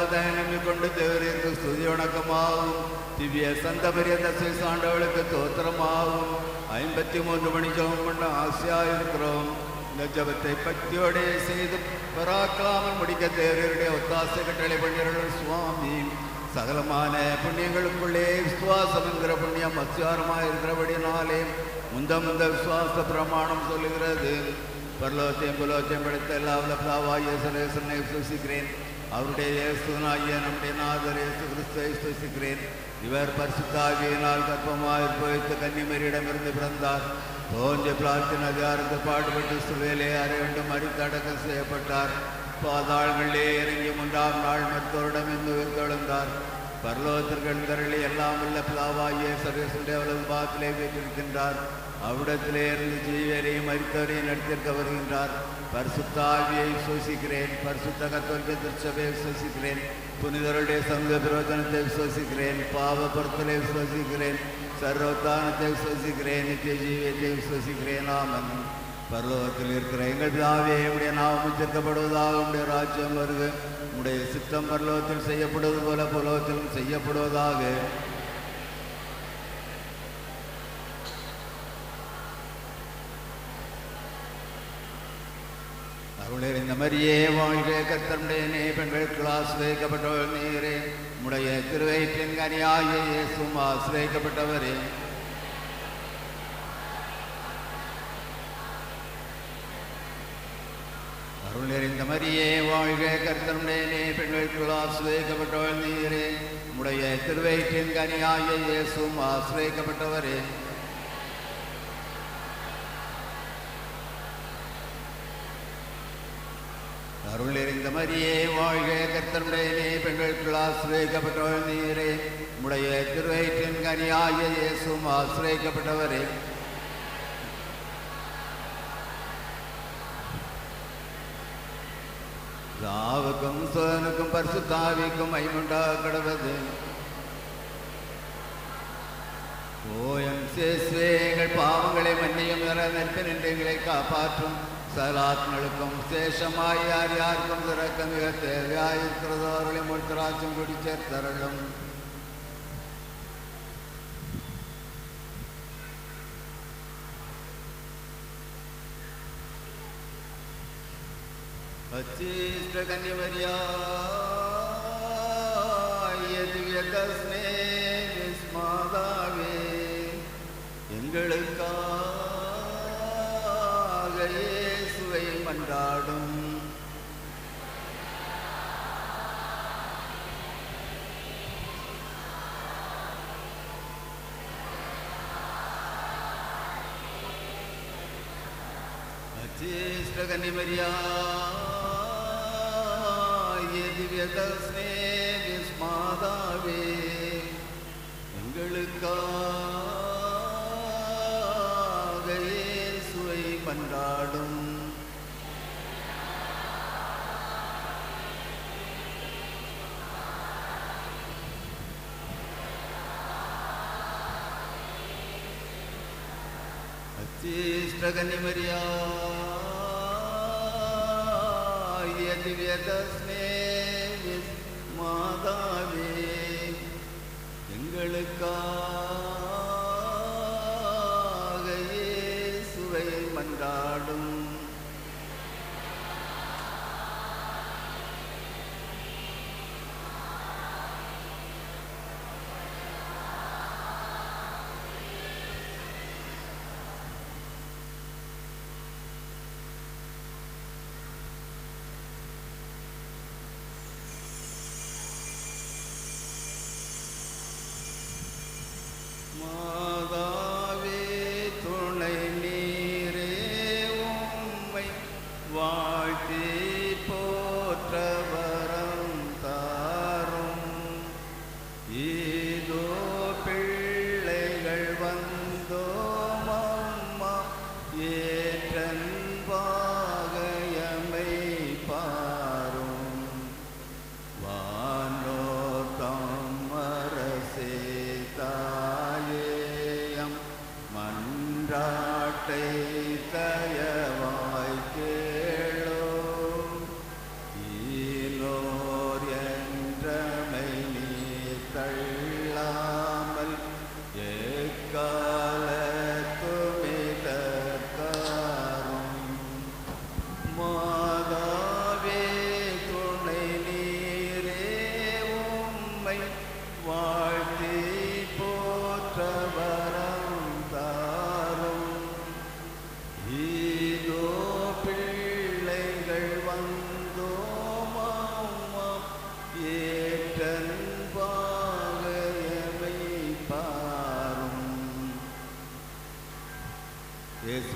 நம்பிக்கொண்டு தேவருக்கு ஸ்துதி வணக்கமாகும். திவ்ய சந்த பரியந்த சாண்டவளுக்கு தோத்திரமாகும். 53 மணி ஜெபம் பண்ண ஆசையாயிருக்கிறோம். இந்த ஜபத்தை பக்தியோட செய்து பராக்காமல் முடிக்க தேவருடைய ஒத்தாசை கட்டளை பண்ணியவர்கள் சுவாமி. சகலமான புண்ணியங்களுக்குள்ளே விசுவாசம் என்கிற புண்ணியம் அத்தியாரமாக இருக்கிறபடினாலே முந்த விசுவாச பிரமாணம் சொல்லுகிறது. பரலோகத்தையும் புலோகத்தையும் படைத்த எல்லா பிதாவாகிய சர்வேஸ்வரனை விசுவசிக்கிறேன். அவருடைய இயேசுனாகிய நம்முடைய நாதர் இயேசு கிறிஸ்துவை விசுவசிக்கிறேன். இவர் பரிசுத்தாவியினால் கர்ப்பமாக உற்பவித்து கன்னிமரியிடமிருந்து பிறந்தார். தோன்றிய பிளாத்தின் அதிகாரத்தை பாடுபட்டு சிலுவையிலே அறையுண்டு மரித்து அடக்கம் செய்யப்பட்டார். பாதாளங்களிலே இறங்கி 3ஆம் நாள் மருத்துவரிடம் உயிர்த்தெழுந்தார். பரலோகத்திற்கு எழுந்தருளி எல்லாம் உள்ள பிதாவாகிய சர்வேஸ்வரனுடைய வலது பாகத்திலே வீற்றிருக்கின்றார். அவ்விடத்திலே இருந்து ஜீவரையும் மரித்தவரையும் நடத்திருக்க வருகின்றார். பரிசுத்த ஆவியை விசுவசிக்கிறேன். பரிசுத்த கத்தோலிக்க திருச்சபையை விசுவசிக்கிறேன். புனிதருடைய சமூக பிரயோஜனத்தை விசுவசிக்கிறேன். பாவ பொருத்தலை விசுவசிக்கிறேன். சர்வோத்தானத்தை விசுவசிக்கிறேன். நித்திய ஜீவியத்தை விசுவசிக்கிறேன். ஆமென். பரலோகத்தில் இருக்கிற எங்கள் பிதாவே, உடைய நாமம் உச்சரிக்கப்படுவதாக. உடைய ராஜ்யம் வருக. உடைய சித்தம் பரலோகத்தில் செய்யப்படுவது போல புலோகத்திலும் செய்யப்படுவதாக. அருளிருந்த மரியே வாழ்க. கர்த்தருடைய பெண்களுக்கு ஆசிரியக்கப்பட்டவர் நீரே. உடைய திருவயிற்றின் கனியாகிய இயேசுவும் ஆசிரியக்கப்பட்டவரே. அருளிருந்த மரியே வாழ்க. கர்த்தருடைய பெண்களுக்கு ஆசிரியக்கப்பட்டவர் நீரே. உடைய திருவயிற்றின் கனியாகிய இயேசுவும் ஆசிரியக்கப்பட்டவரே. அருளிருந்த மரியே வாழ்க. கர்த்தருடைய பெண்களுக்கு ஆசிரியக்கப்பட்டவர் நீரே. உடைய திருவயிற்றின் கனியாகிய இயேசுவும் ஆசிரியக்கப்பட்டவரே. தாவுக்கும் சோனுக்கும் பரிசுத்தாவிக்கும் மைமுண்டாக கடவது. ஓயம் சேஸ்வே எங்கள் பாவங்களை மன்னியும் நெற்ப நின்று எங்களை காப்பாற்றும். சகலாத்மளுக்கும் சேஷமாய் யார் யாருக்கும் திறக்க மிக தேவையாயிருக்கிறதோ அவர்களை முழுத்தராட்சும் குடி சேர்த்தரலும். அச்சீஷ்ட கன்னிமரியாய திவ்யகஸ்னே மாதாவே, எங்களுக்காக இயேசுவை மன்றாடும். அச்சீஷ்ட கன்னிமரியாய திவ்யகஸ்னே மாதாவே, எங்களுக்காக இயேசுவை மன்றாடும். அச்சீஷ்ட கன்னிமரியாய திவ்யகஸ்னே மாதாவே, எங்களுக்காக இயேசுவை மன்றாடும்.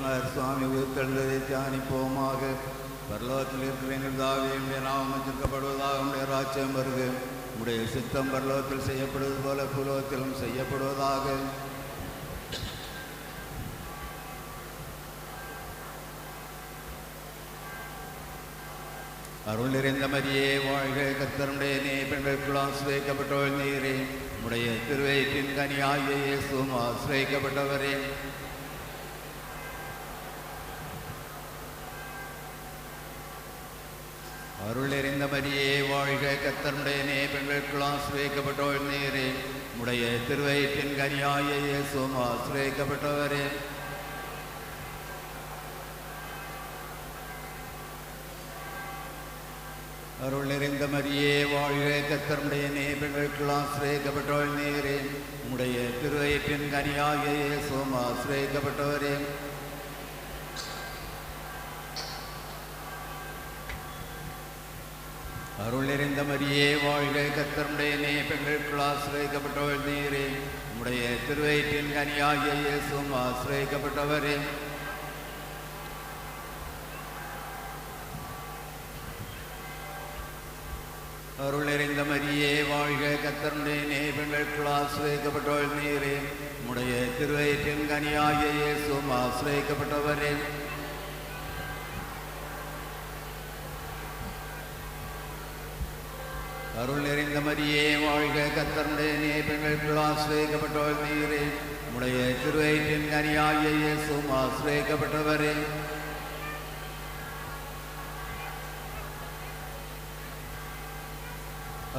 கிருஷ்ணர் சுவாமி உயிர்த்தெழுந்ததை தியானிப்போமாக. பரலோகத்தில் இருக்கிற எங்கள் பிதாவே, உம்முடைய நாமம் உச்சரிக்கப்படுவதாக, உம்முடைய ராஜ்யம் வருக. உம்முடைய சித்தம் பரலோகத்தில் செய்யப்படுவது போல பூலோகத்திலும் செய்யப்படுவதாக. அருள் நிறைந்த மரியே வாழ்க, கர்த்தருடைய பெண்களுக்குள் ஆசிரியக்கப்பட்டவள் நீரே. உம்முடைய திருவயிற்றின் கனியாகிய இயேசுவும் ஆசிரியக்கப்பட்டவரே. அருள் நிறைந்த மரியே வாழ்க, கர்த்தருடைய பெண்களுக்குள் ஆசிரியக்கப்பட்டவள் நீரே. உம்முடைய திருவயிற்றின் கனியாகிய இயேசுவும் ஆசிரியக்கப்பட்டவரே. அருள் நிறைந்த மரியே வாழ்க, கர்த்தருடைய பெண்களுக்குள் ஆசிரியக்கப்பட்டவள் நீரே. உம்முடைய திருவயிற்றின் கனியாகிய இயேசுவும் ஆசிரியக்கப்பட்டவரே. அருள் நிறைந்த மரியே வாழ்க, கர்த்தருடைய பெண்களுக்குள் ஆசிரியக்கப்பட்டவள் நீரே. உம்முடைய திருவயிற்றின் கனியாகிய இயேசுவும் ஆசிரியக்கப்பட்டவரே. அருள் நிறைந்த மரியே வாழ்க, கர்த்தருடைய பெண்களுக்குள் ஆசிரியக்கப்பட்டவள் நீரே. உம்முடைய திருவயிற்றின் கனியாகிய இயேசுவும் ஆசிரியக்கப்பட்டவரே. அருள் நிறைந்த மரியே வாழ்க, கர்த்தருடைய பெண்களுக்குள் ஆசிரியக்கப்பட்டவள் நீரே. உம்முடைய திருவயிற்றின் கனியாகிய இயேசுவும் ஆசிரியக்கப்பட்டவரே.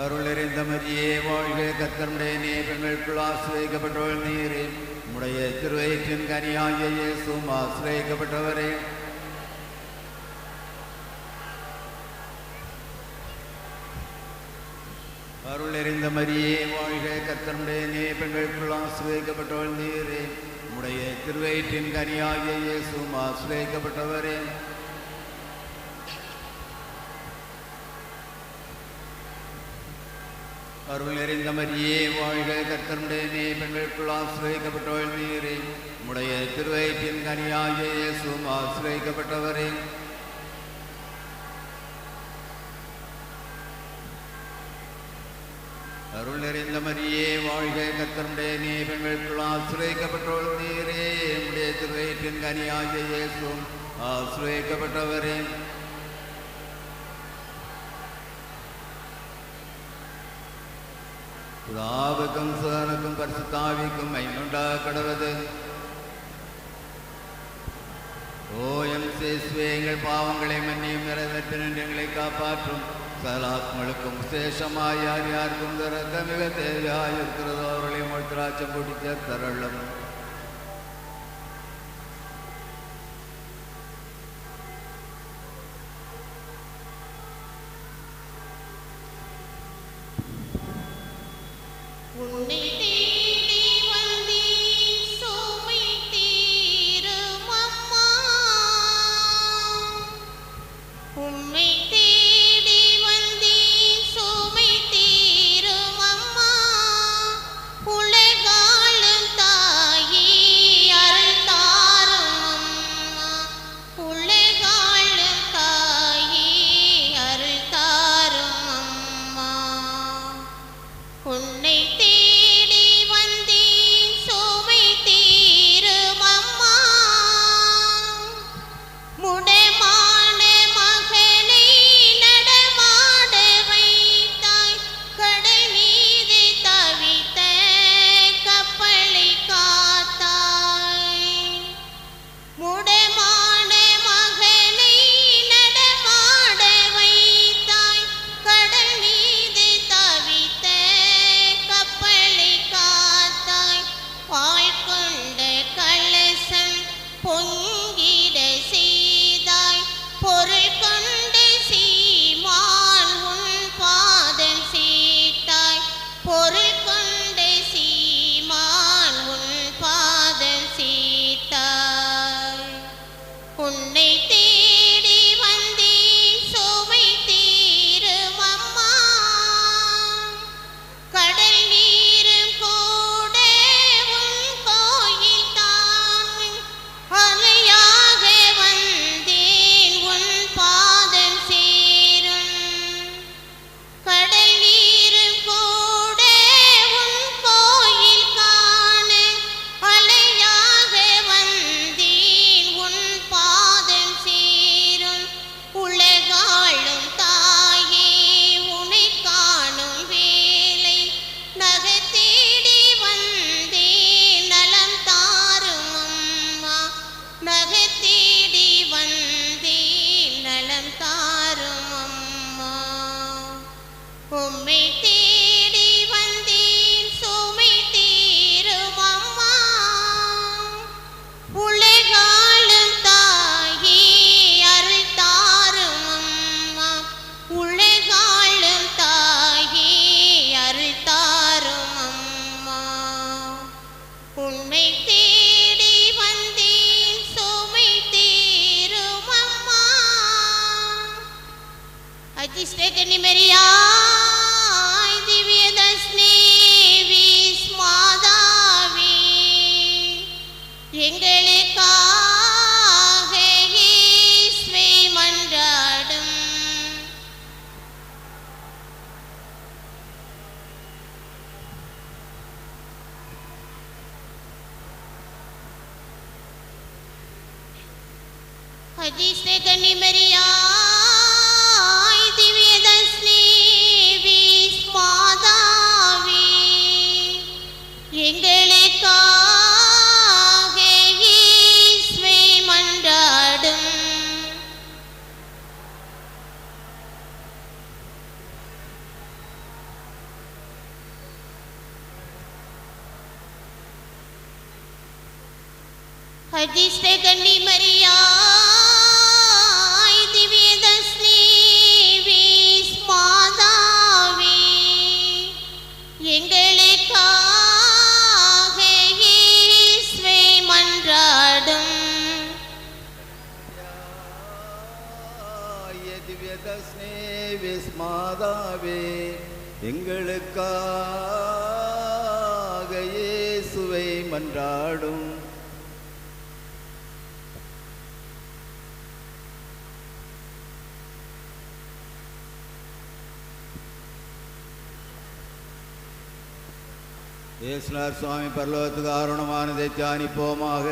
அருள் நிறைந்த மரியே வாழ்க, கர்த்தருடைய பெண்களுக்குள் ஆசிரியக்கப்பட்டவள் நீரே. உம்முடைய திருவயிற்றின் கனியாகிய இயேசுவும் ஆசிரியக்கப்பட்டவரே. அருள் நிறைந்த மரியே வாழ்க, கர்த்தருடைய பெண்களுக்குள் ஆசிரியக்கப்பட்டவள் நீரே. உம்முடைய திருவயிற்றின் கனியாகிய இயேசுவும் ஆசிரியக்கப்பட்டவரே. அருள் நிறைந்த மரியே வாழ்க, கர்த்தருடைய பெண்களுக்குள் ஆசிரியக்கப்பட்டவள் நீரே. உம்முடைய திருவயிற்றின் கனியாகிய இயேசுவும் ஆசிரியக்கப்பட்டவரே. அருள் நிறைந்த மரியே வாழ்க, கர்த்தருடைய பெண்களுக்குள் ஆசிரியக்கப்பட்டவள் நீரே. உம்முடைய திருவயிற்றின் கனியாகிய இயேசுவும் ஆசிரியக்கப்பட்டவரே. பிதாவுக்கும் சுதனுக்கும் பரிசுத்தாவிக்கும் மகிமை கடவது. ஓயம் சேசுவே, எங்கள் பாவங்களை மன்னியும், நிறைவேற்ற எங்களை காப்பாற்றும். சகலாத்மளுக்கும் விசேஷமாய் யார் யாருக்கும் திறக்க மிக தேவையாயிருக்கிறதோ அவர்களையும் ஒழுத்திராட்சம் குடிக்க தரலும். உன்னை உம்மை தேடி வந்தேன் சுமை தீரும் அம்மா, உலகாளும் தாயே அருள் தாரும் அம்மா, உலகாளும் தாயே அருள் தாரும் அம்மா. உம்மை தேடி வந்தேன் சுமை தீரும் அம்மா. அதிர்ஷ்டகனி மரியாய் திவ்யதர்ஷினி வீஸ் மாதாவே, எங்களுக்காக இயேசுவை மன்றாடும். அதிர்ஷ்டகனி மரியாய் திவ்யதர்ஷினி வீஸ் மாதாவே, எங்களுக்காக இயேசுவை மன்றாடும். அதிர்ஷ்டகனி மரியாய் திவ்யதர்ஷினி வீஸ் மாதாவே, எங்களுக்காக இயேசுவை மன்றாடும். திவ்யதர்ஷினி வீஸ் மாதாவே, எங்களுக்காக இயேசுவை மன்றாடும். இயேசுநாதர் சுவாமி பரலோகத்துக்கு ஆரோணமானதை தியானிப்போமாக.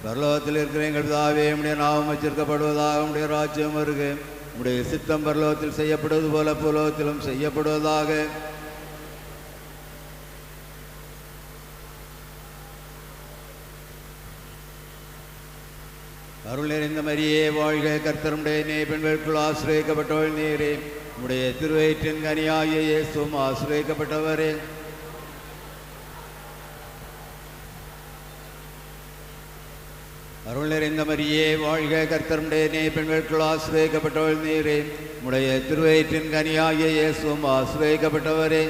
பரலோகத்தில் இருக்கிற எங்கள் பிதாவே, உம்முடைய நாமம் உச்சரிக்கப்படுவதாக, உம்முடைய ராஜ்யம் வருக, உம்முடைய சித்தம் பரலோகத்தில் செய்யப்படுவது போல பூலோகத்திலும் செய்யப்படுவதாக. அருள் நிறைந்த மரியே வாழ்க, கர்த்தருடைய நே பெண்களுக்குள் ஆசிரியக்கப்பட்டவள் நீரே, உம்முடைய திருவயிற்றின் கனியாகிய இயேசுவும் ஆசிரியக்கப்பட்டவரே. அருள் நிறைந்த மரியே வாழ்க, கர்த்தருடைய நே பெண்களுக்குள் ஆசிரியக்கப்பட்டவள் நீரே, உம்முடைய திருவயிற்றின் கனியாகிய இயேசுவும் ஆசிரியக்கப்பட்டவரே.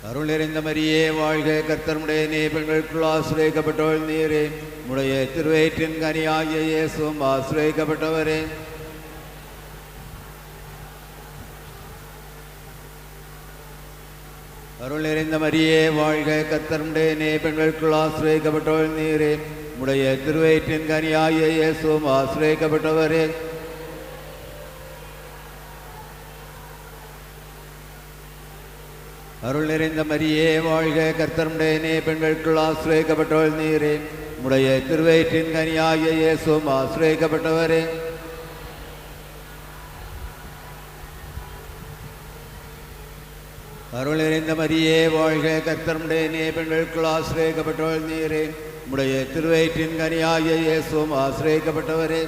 அருள் நிறைந்த மரியே வாழ்க, கர்த்தருடைய நே பெண்களுக்குள் ஆசிரியக்கப்பட்டவள் நீரே, உம்முடைய திருவயிற்றின் கனியாகிய இயேசுவும் ஆசிரியக்கப்பட்டவரே. அருள் நிறைந்த மரியே வாழ்க, கர்த்தருடைய நே பெண்களுக்குள் ஆசிரியக்கப்பட்டவள் நீரே, உம்முடைய திருவயிற்றின் கனியாகிய இயேசுவும் ஆசிரியக்கப்பட்டவரே. அருள் நிறைந்த மரியே வாழ்க, கர்த்தருடைய நே பெண்களுக்குள் ஆசிரியக்கப்பட்டவள் நீரே, உம்முடைய திருவயிற்றின் கனியாகிய இயேசுவும் ஆசிரியக்கப்பட்டவரே. அருள் நிறைந்த மரியே வாழ்க, கர்த்தருடைய நே பெண்களுக்குள் ஆசிரியக்கப்பட்டவள் நீரே, உம்முடைய திருவயிற்றின் கனியாகிய இயேசுவும் ஆசிரியக்கப்பட்டவரே.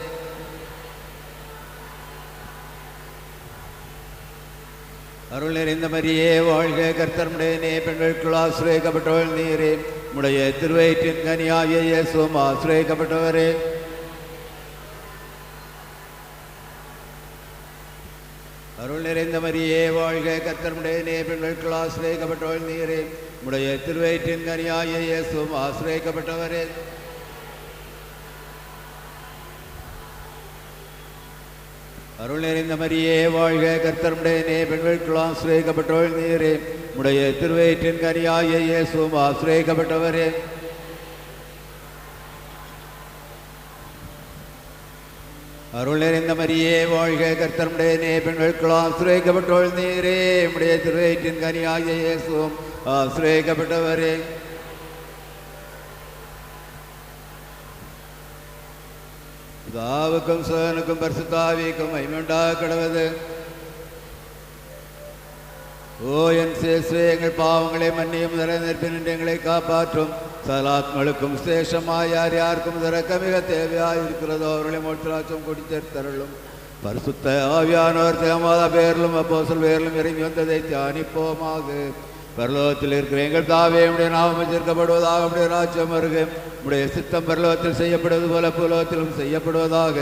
அருள் நிறைந்த மரியே வாழ்க, கர்த்தருடைய நே பெண்களுக்குள் ஆசிரியக்கப்பட்டவள் நீரே, உம்முடைய திருவயிற்றின் கனியாகிய இயேசுவும் ஆசிரியக்கப்பட்டவரே. அருள் நிறைந்த மரியே வாழ்க, கர்த்தருடைய நே பெண்களுக்குள் ஆசிரியக்கப்பட்டவள் நீரே, உம்முடைய திருவயிற்றின் கனியாகிய இயேசுவும் ஆசிரியக்கப்பட்டவரே. அருள் நிறைந்த மரியே வாழ்க, கர்த்தருடைய நே பெண்களுக்குள் ஆசிரியக்கப்பட்டவள் நீரே, உம்முடைய திருவயிற்றின் கனியாகிய இயேசுவும் ஆசிரியக்கப்பட்டவரே. அருள் நிறைந்த மரியே வாழ்க, கர்த்தருடைய நே பெண்களுக்குள் ஆசிரியக்கப்பட்டவள் நீரே, உம்முடைய திருவயிற்றின் கனியாகிய இயேசுவும் ஆசிரியக்கப்பட்டவரே. பிதாவுக்கும் சுதனுக்கும் பரிசுத்த ஆவிக்கும் மகிமை உண்டாக கடவது. ஓ என் சேசுவே, எங்கள் பாவங்களை மன்னியும், நிலைநிற்பின் எங்களை காப்பாற்றும். சலாத்மளுக்கும் சேஷமாய் யார் யாருக்கும் திறக்க மிக தேவையாயிருக்கிறதோ அவர்களை மோட்சராட்சம் கொடி சேர்த்தருளும். பரிசுத்த ஆவியானவர் தேமாத பேரிலும் அப்போஸ்தலர் பேரிலும் இறங்கி வந்ததை தியானிப்போமாக. பரலோகத்தில் இருக்கிற எங்கள் தாவே, உடைய நாமம் சேர்க்கப்படுவதாக, உடைய ராஜ்யம் வருக, உடைய சித்தம் பரலோகத்தில் செய்யப்படுவது போல புலோகத்திலும் செய்யப்படுவதாக.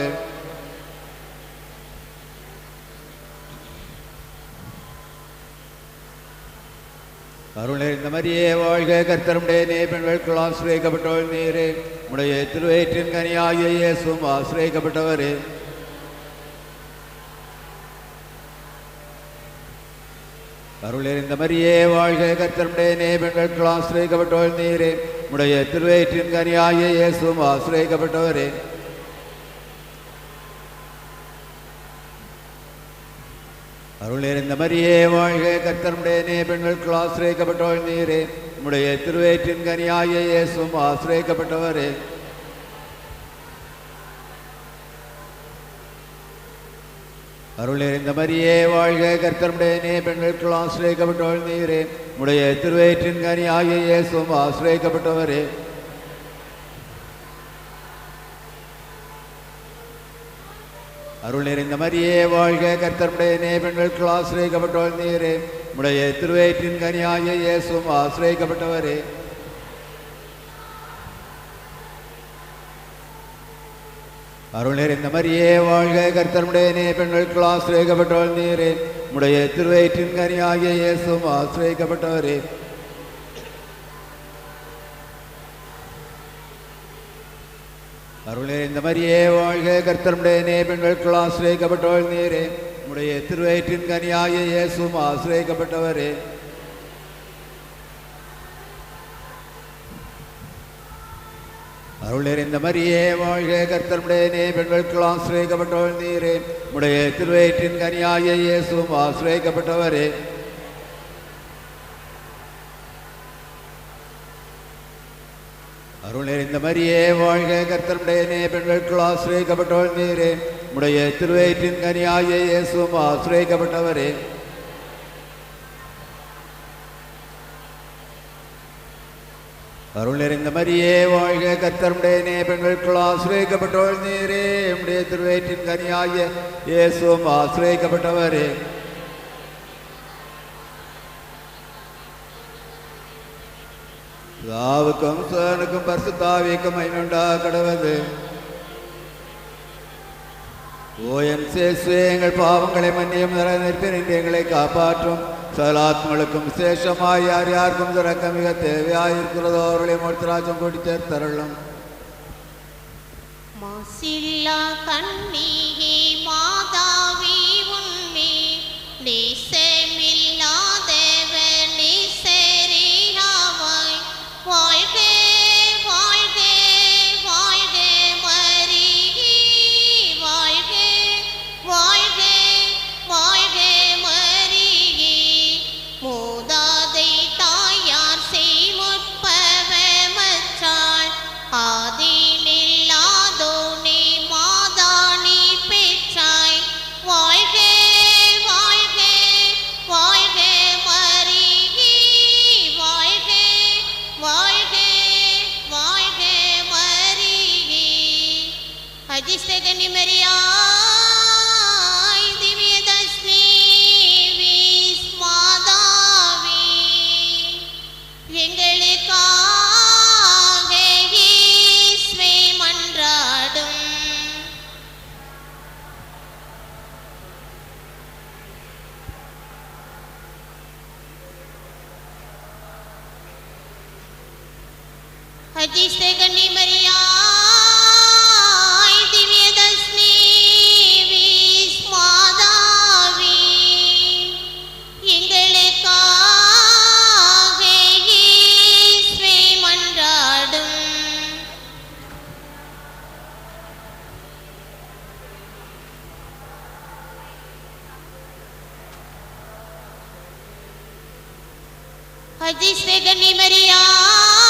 அருளை இந்த மாதிரியே வாழ்க. கர்த்தருடைய பெண்களுக்குள் ஆசிரியக்கப்பட்டவள் நீரே, உடைய திருவயிற்றின் கனியாகிய இயேசுவும் ஆசிரியக்கப்பட்டவரே. அருளை இந்த மாதிரியே வாழ்க. கர்த்தருடைய பெண்களுக்குள் ஆசிரியக்கப்பட்டவள் நீரே, உடைய திருவயிற்றின் கனியாகிய இயேசுவும் ஆசிரியக்கப்பட்டவரே. அருளேர் இந்த மாதிரியே வாழ்க. கர்த்தருடைய பெண்களுக்குள் ஆசிரியக்கப்பட்டவள் நீரே, உடைய திருவயிற்றின் கனியாகிய இயேசுவும் ஆசிரியக்கப்பட்டவரே. அருளேர் இந்த மாதிரியே வாழ்க. கர்த்தருடைய பெண்களுக்குள் ஆசிரியக்கப்பட்டவள் நீரே, உடைய திருவயிற்றின் கனியாகிய இயேசுவும் ஆசிரியக்கப்பட்டவரே. அருள் நிறைந்த மரியே வாழ்க. கர்த்தருடைய பெண்களுக்குள் ஆசிரியக்கப்பட்டவள் நீரே, உடைய திருவயிற்றின் கனியாகிய இயேசுவும் ஆசிரியக்கப்பட்டவரே. அருள் நிறைந்த மரியே வாழ்க. கர்த்தருடைய பெண்களுக்குள் ஆசிரியக்கப்பட்டவள் நீரே, உடைய திருவயிற்றின் கனியாகிய இயேசுவும் ஆசிரியக்கப்பட்டவரே. அருளே இந்த மாதிரியே வாழ்க. கர்த்தருடைய பெண்களுக்குள் ஆசிரியக்கப்பட்டவள் நீரே, உடைய திருவயிற்றின் கனியாகிய இயேசுவும் ஆசிரியக்கப்பட்டவரே. அருளே இந்த மாதிரியே வாழ்க. கர்த்தருடைய பெண்களுக்குள் ஆசிரியக்கப்பட்டவள் நீரே, உடைய திருவயிற்றின் கனியாகிய இயேசுவும் ஆசிரியக்கப்பட்டவரே. அருள் நிறைந்த மரியே வாழ்க. கர்த்தருடைய பெண்களுக்குள் ஆசிரியக்கப்பட்டவள் நீரே, உடைய திருவயிற்றின் கனியாகிய இயேசுவும் ஆசிரியக்கப்பட்டவரே. அருள் நிறைந்த மரியே வாழ்க. கர்த்தருடைய பெண்களுக்குள் ஆசிரியக்கப்பட்டவள் நீரே, உடைய திருவயிற்றின் கனியாகிய இயேசுவும் ஆசிரியக்கப்பட்டவரே. பிதாவுக்கும் சுதனுக்கும் பரிசுத்தாவிக்கும் மகிமை கடவுது. ஓ என் சேசுவே, எங்கள் பாவங்களை மன்னியும், நிலைநிற்பேன் என்று எங்களை காப்பாற்றும். சகலாத்மளுக்கும் விசேஷமாய் யார் யாருக்கும் திறக்க மிக தேவையாயிருக்கிறதோ அவர்களை மோட்சராஜ்யம் கொடி சேர்த்தருளும். மாசில்லா கண்ணியே மாதாவி உண்மை நேசமில்லாதவர் நேசரேயாவாய் வாழ்க வாழ்க வாழ்க மரியே வாழ்க வாழ்க வாழ்க மரியே மூதாதை தாயார் செய்முற்பவமற்றாள் ஆதியில்லாதோனே மாதானி பெற்றாய் வாழ்க வாழ்க வாழ்க மரியே வாழ்க வாழ்க வாழ்க மரியே அதிர்ஷ்டகன்னி மரியாய் திவ்யதர்ஷினி வீஸ் மாதாவே எங்களுக்காக இயேசுவே மன்றாடும். அதிர்ஷ்டகன்னி மரியாய் திவ்யதர்ஷினி வீஸ் மாதாவே எங்களுக்காக இயேசுவே மன்றாடும். அதிர்ஷ்டகன்னி மரியாய்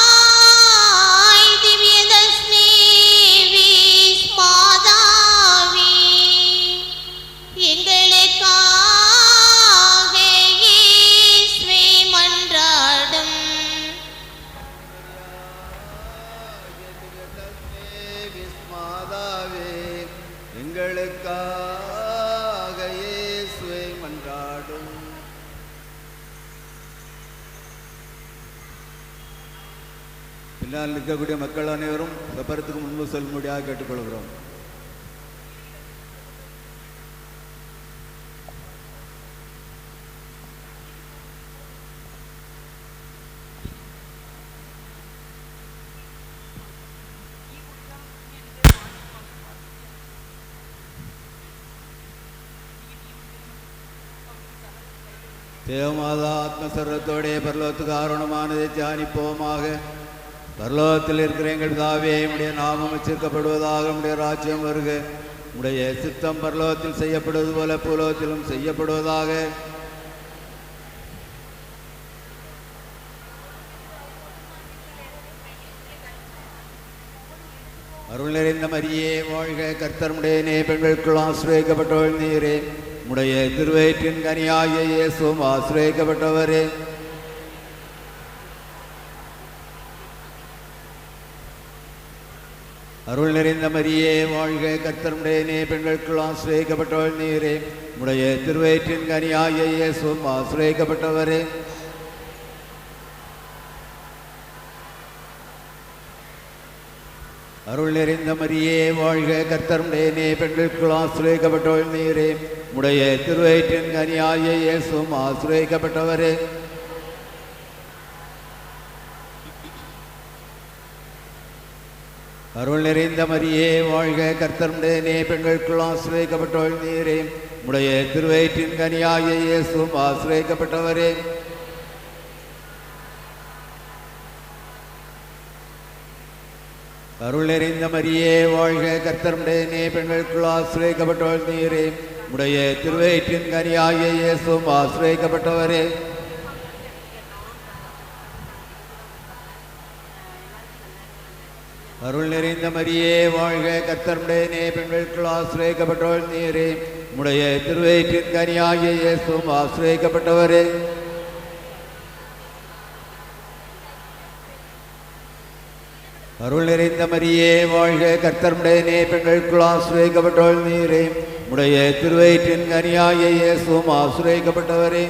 திவ்யதர்ஷினி வீஸ் மாதாவே எங்களுக்காக இயேசுவே எங்களுக்காக இயேசுவை மன்றாடும். பின்னால் இருக்கக்கூடிய மக்கள் அனைவரும் சப்பரத்துக்கு முன்பு செல்லும்படியாக கேட்டுக்கொள்கிறோம். தேவமாதா ஆத்மசர்வத்தோடைய பரலோகத்துக்கு ஆரோணமானதை தியானிப்போமாக. பரலோகத்தில் இருக்கிற எங்கள் பிதாவே, உம்முடைய நாமம் உச்சரிக்கப்படுவதாக, உம்முடைய ராஜ்யம் வருக. உம்முடைய சித்தம் பரலோகத்தில் செய்யப்படுவது போல பூலோகத்திலும் செய்யப்படுவதாக. அருள் நிறைந்த மரியே வாழ்க, கர்த்தர் உடைய பெண்களுக்குள் ஆசிரியக்கப்பட்டவள் நீரே. உடைய திருவயிற்றின் கனியாகிய இயேசுவும் ஆசிரியக்கப்பட்டவரே. அருள் நிறைந்த மரியே வாழ்க, கர்த்தர் உடைய பெண்களுக்குள் ஆசிரியக்கப்பட்டவள் நீரே. உடைய திருவயிற்றின் கனியாகிய இயேசுவும் ஆசிரியக்கப்பட்டவரே. அருள் நிறைந்த மரியே வாழ்க, கர்த்தர் உடைய பெண்களுக்குள் ஆசிரியக்கப்பட்டவள் நீரே. உடைய திருவயிற்றின் கனியாகிய இயேசுவும் ஆசிரியக்கப்பட்டவரே. அருள் நிறைந்த மரியே வாழ்க, கர்த்தர் உடைய பெண்களுக்குள் ஆசிரியக்கப்பட்டவள் நீரே. உடைய திருவயிற்றின் கனியாகிய இயேசுவும் ஆசிரியக்கப்பட்டவரே. அருள் நிறைந்த மரியே வாழ்க, கர்த்தர் உடைய பெண்களுக்குள் ஆசிரியக்கப்பட்டவள் நீரே. உடைய திருவயிற்றின் கனியாகிய இயேசுவும் ஆசிரியக்கப்பட்டவரே. அருள் நிறைந்த மரியே வாழ்க, கர்த்தர் உடைய பெண்களுக்குள் ஆசிரியக்கப்பட்டவள் நீரே. உடைய திருவயிற்றின் கனியாகிய இயேசுவும் ஆசிரியக்கப்பட்டவரே. அருள் நிறைந்த மரியே வாழ்க, கர்த்தர் உடைய பெண்களுக்குள் ஆசிரியக்கப்பட்டவள் நீரே. உடைய திருவயிற்றின் கனியாகிய இயேசுவும் ஆசிரியக்கப்பட்டவரே.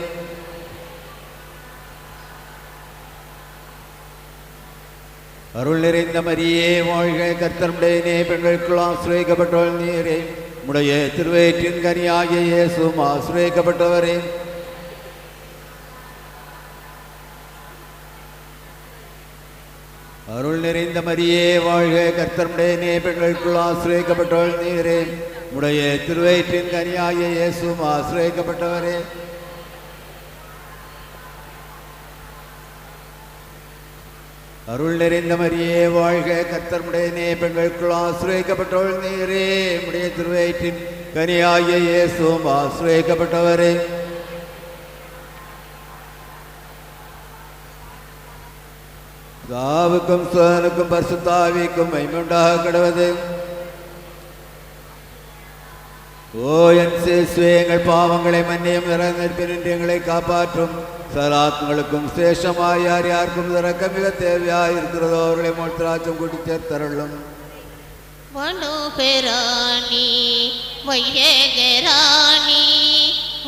அருள் நிறைந்த மரியே வாழ்க, கர்த்தர் உடைய பெண்களுக்குள் ஆசிரியக்கப்பட்டவள் நீரே. உடைய திருவயிற்றின் கனியாகிய இயேசுவும் ஆசிரியக்கப்பட்டவரே. அருள் நிறைந்த மரியே வாழ்க, கர்த்தர் உடைய பெண்களுக்குள் ஆசிரியக்கப்பட்டவள் நீரே. உடைய திருவயிற்றின் கனியாகிய இயேசுவும் ஆசிரியக்கப்பட்டவரே. அருள் நிறைந்த மரியே வாழ்க, கர்த்தர் உடைய பெண்களுக்குள் ஆசிரியக்கப்பட்டவள் நீரே. உடைய திருவயிற்றின் கனியாகிய இயேசுவும் ஆசிரியக்கப்பட்டவரே. பிதாவுக்கும் சுதனுக்கும் பரிசுத்த ஆவிக்கும் மகிமை உண்டாக கடவது. ஓ என் இயேசுவே, எங்கள் பாவங்களை மன்னியும், நிற்பினின்று எங்களை காப்பாற்றும். சலாத்களுக்கும் சேஷமாய் யார் யாருக்கும் திறக்க மிக தேவையாயிருக்கிறதோ அவர்களை மோட்சராஜ்யம் கூட்டி சேர்த்தருளும். மனோகராணி வையகராணி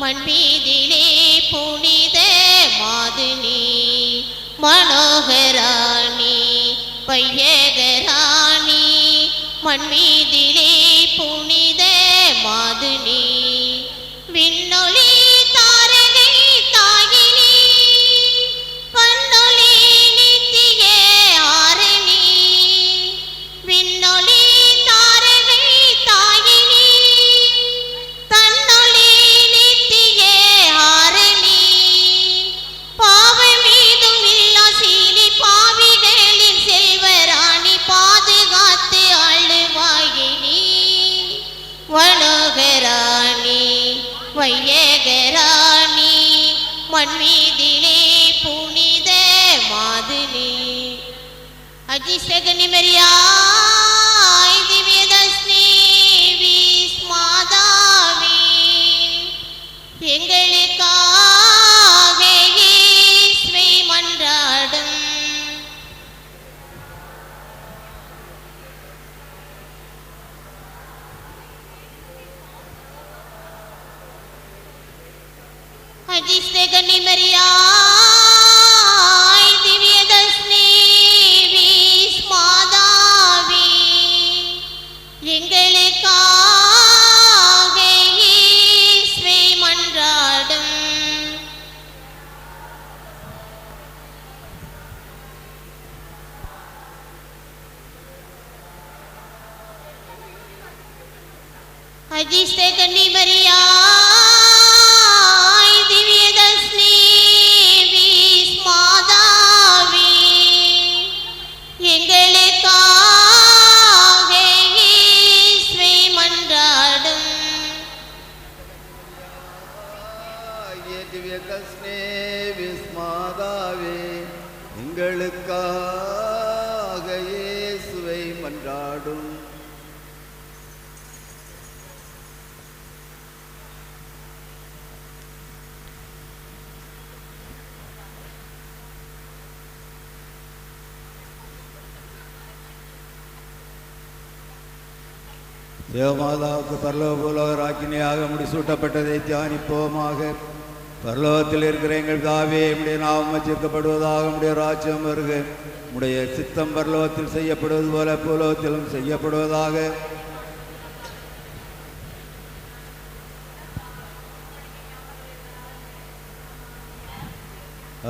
மண்மீதிலே புனித மாதினி. மனோகராணி வையகராணி மண்மீதிலே புனித மாதினி. விண்ணொளி தாரகை தாயினி கண்ணொளி நித்திய ஆரணி. விண்ணொளி தாரகை தாயினி தன்னொளி நித்திய ஆரணி. பாவமீதும் இல்லா சீலி பாவிகளின் செல்வராணி பாதுகாத்து அழுவாயினி. வனோகராணி வையகராணி மண்மீதிலே புனித மாதினி. அஜிஷ்டகனி மரியாய் திவ்யதஸ்னி வீஸ் மாதாவி எங்களுக்காக இயேசுவை மன்றாடும். அஜிஷ்ட கன்னிமரியாய் திவ்யதஸ்னி வீஸ் மாதாவே எங்களுக்காக இயேசுவே மன்றாடும். அஜிஷ்ட கன்னிமரியாய் திவ்யதஸ்னி வீஸ் மாதாவே எங்களுக்காக இயேசுவே மன்றாடும். திவ்யதஸ்னே விஸ்மாதாவே எங்களுக்காக இயேசுவை மன்றாடும். தேவமாதாவுக்கு பரலோக ராக்கினியாக முடிசூட்டப்பட்டதை தியானிப்போமாக. பரலோகத்தில் இருக்கிற எங்கள் தாவே, உடைய நாமம் வச்சிருக்கப்படுவதாக, உடைய ராஜ்யம் வருக, உடைய சித்தம் பரலோகத்தில் செய்யப்படுவது போல பூலோகத்திலும் செய்யப்படுவதாக.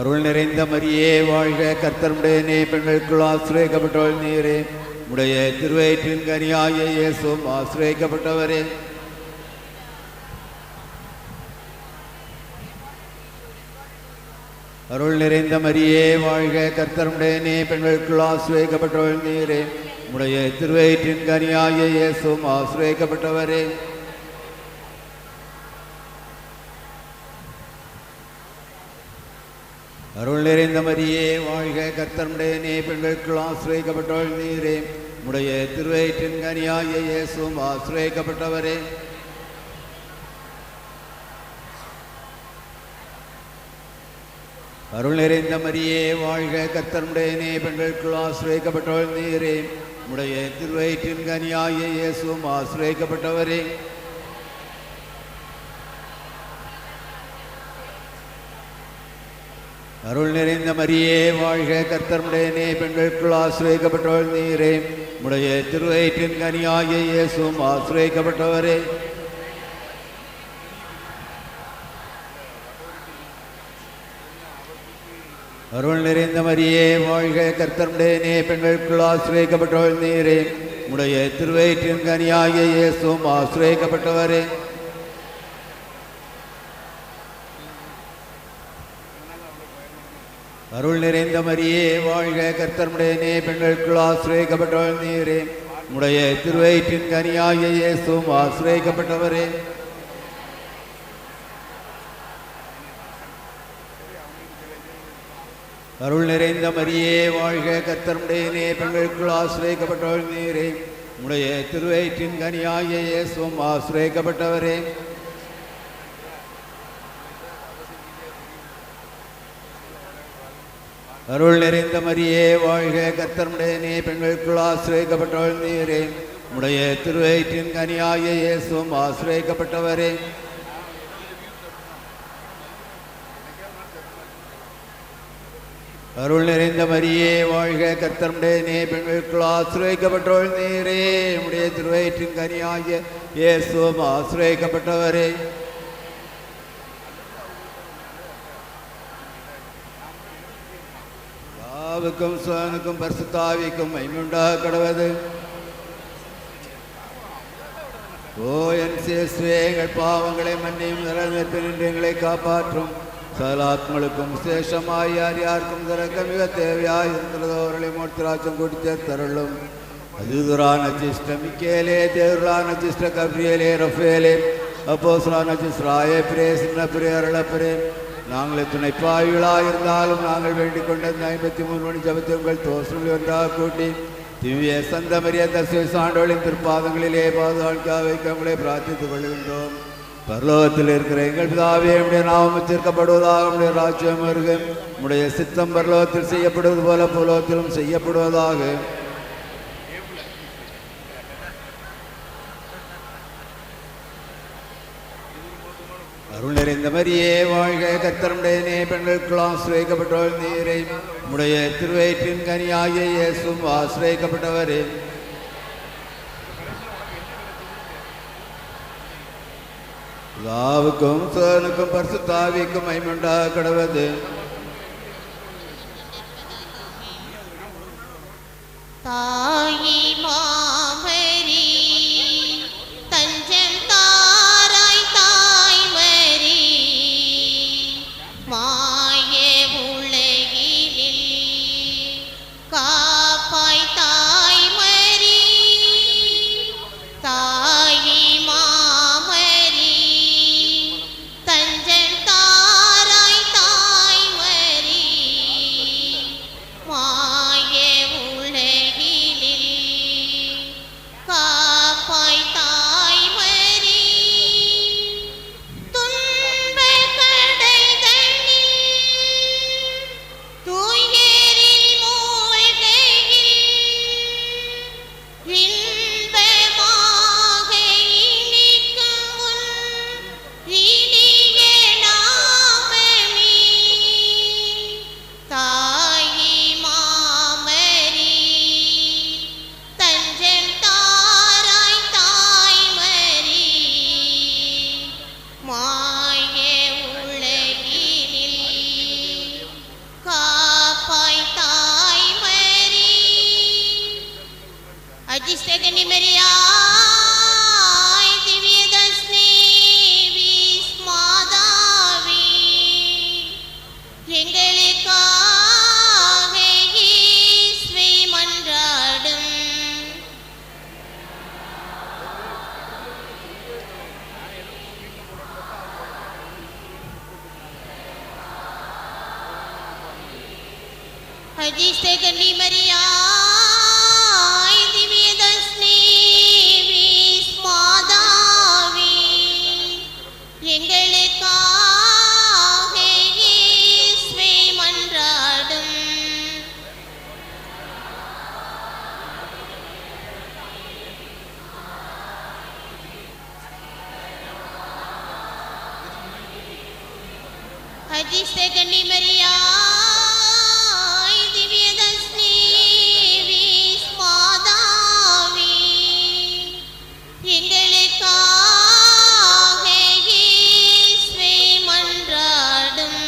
அருள் நிறைந்த மரியே வாழ்க, கர்த்தருடைய பெண்களுக்குள் ஆசிரியக்கப்பட்டவள் நீரே, உடைய திருவயிற்றின் கனியாகிய இயேசுவும் ஆசிரியக்கப்பட்டவரே. அருள் நிறைந்த மரியே வாழ்க, கர்த்தருடைய பெண்களுக்குள் ஆசிரியக்கப்பட்டவள் நீரே, உடைய திருவயிற்றின் கனியாகிய இயேசுவும் ஆசிரியக்கப்பட்டவரே. அருள் நிறைந்த மரியே வாழ்க, கர்த்தருடைய பெண்களுக்குள் ஆசிரியக்கப்பட்டவள் நீரே, உடைய திருவயிற்றின் கனியாகிய இயேசுவும் ஆசிரியக்கப்பட்டவரே. அருள் நிறைந்த மரியே வாழ்க, கர்த்தருடைய பெண்களுக்குள் ஆசிரியக்கப்பட்டவள் நீரே, உடைய திருவயிற்றின் கனியாகிய இயேசுவும் ஆசிரியக்கப்பட்டவரே. அருள் நிறைந்த மரியே வாழ்க, கர்த்தருடைய பெண்களுக்குள் ஆசிரியக்கப்பட்டவள் நீரே, உடைய திருவயிற்றின் கனியாகிய இயேசுவும் ஆசிரியக்கப்பட்டவரே. அருள் நிறைந்த மரியே வாழ்க, கர்த்தருடைய பெண்களுக்குள் ஆசிரியக்கப்பட்டவள் நீரே, உடைய திருவயிற்றின் கனியாகிய இயேசுவும் ஆசிரியக்கப்பட்டவரே. அருள் நிறைந்த மரியே வாழ்க, கர்த்தருடைய பெண்களுக்குள் ஆசிரியக்கப்பட்டவள் நீரே, உடைய திருவயிற்றின் கனியாகிய இயேசுவும் ஆசிரியக்கப்பட்டவரே. அருள் நிறைந்த மரியே வாழ்க, கர்த்தருடைய பெண்களுக்குள் ஆசிரியக்கப்பட்டவள் நீரே, உடைய திருவயிற்றின் கனியாகிய இயேசுவும் ஆசிரியக்கப்பட்டவரே. அருள் நிறைந்த மரியே வாழ்க, கர்த்தருடைய பெண்களுக்குள் ஆசிரியக்கப்பட்டவள் நீரே, உடைய திருவயிற்றின் கனியாகிய இயேசுவும் ஆசிரியக்கப்பட்டவரே. அருள் நிறைந்த மரியே வாழ்க, கர்த்தருடைய பெண்களுக்குள் ஆசிரியக்கப்பட்டவள் நீரே, உடைய திருவயிற்றின் கனியாகிய இயேசுவும் ஆசிரியக்கப்பட்டவரே. யாவுக்கும் சுவனுக்கும் பரிசுத்தாவிக்கும் மகிமையுண்டாக கடவது. ஓ என் சேசுவே, எங்கள் பாவங்களை மன்னியும், நின்று எங்களை காப்பாற்றும். சகலாத்மளுக்கும் விசேஷமாய் யார் யாருக்கும் திறக்க மிக தேவையாய் இருக்கிறதோர்களை மூர்த்திராட்சம் குடித்த தருளும். அதுதுரான சிஷ்ட மிக்கேலே, தேவரான சிஷ்ட கப்ரியலே, ரஃபேலே, அப்போஸ்தலரான சிஸ்ராயே பிரே, சின்ன பிரே, அருளப்பரே. நாங்கள் துணைப்பாவிகளாயிருந்தாலும் நாங்கள் வேண்டிக் கொண்ட 53 மணி ஜபத்தை உங்கள் தோற்றங்கள் ஒன்றாக கூட்டி திவ்ய சந்தமரிய தசை சாண்டோளின் திருப்பாதங்களிலே பாதுகாக்க வைக்க உங்களை பிரார்த்தித்துக் கொள்கின்றோம். பரலோகத்தில் இருக்கிற எங்கள் பிதாவே, உடைய நாமம் தீர்க்கப்படுவதாக, உடைய ராஜ்யம் வருக, உடைய சித்தம் பரலோகத்தில் செய்யப்படுவது போல பூலோகத்திலும் செய்யப்படுவதாக. அருள் நிறைந்த மரியே வாழ்க, கர்த்தருடைய பெண்களுக்குள் ஆசிரியக்கப்பட்டவள் நீரே, உடைய திருவயிற்றின் கனியாகிய இயேசுவும் ஆசிரியக்கப்பட்டவரே. பிதாவுக்கும் சுதனுக்கும் பரிசுத்த ஆவிக்கும் மகிமை உண்டாக கடவது. தாயி மாமரி தஞ்சம் தாராய் தாய்மரி, மாய உலகினில் காப்பாய் தாய்மரி. தாயி மாமரி தஞ்சம் தாராய் தாய்மரி, மாய உலகினில் காப்பாய் தாய்மரி. துன்பக் கடைதனில் துயரில் மூழ்கையில் இன்பமாக இனிக்கும் உன் இனிய நாமமே. தாயி மாமரி தஞ்சம் தாராய் தாய்மரி, மாய உலகினில் காப்பாய் தாய்மரி. அதிர்ஷ்டகனி மரியாய் திவ்யதர்ஷினி வீஸ் மாதாவி, எங்களுக்காக இயேசுவை மன்றாடும். அதிர்ஷ்டகனி மரியாய் திவ்யதர்ஷினி வீஸ் மாதாவி, எங்களுக்காக இயேசுவை மன்றாடும். அதிர்ஷ்டகனி மரியாய் திவ்யதர்ஷினி வீஸ் மாதாவி, எங்களுக்காக இயேசுவை மன்றாடும்.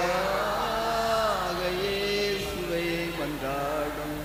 எங்களுக்காக இயேசுவை மன்றாடும்.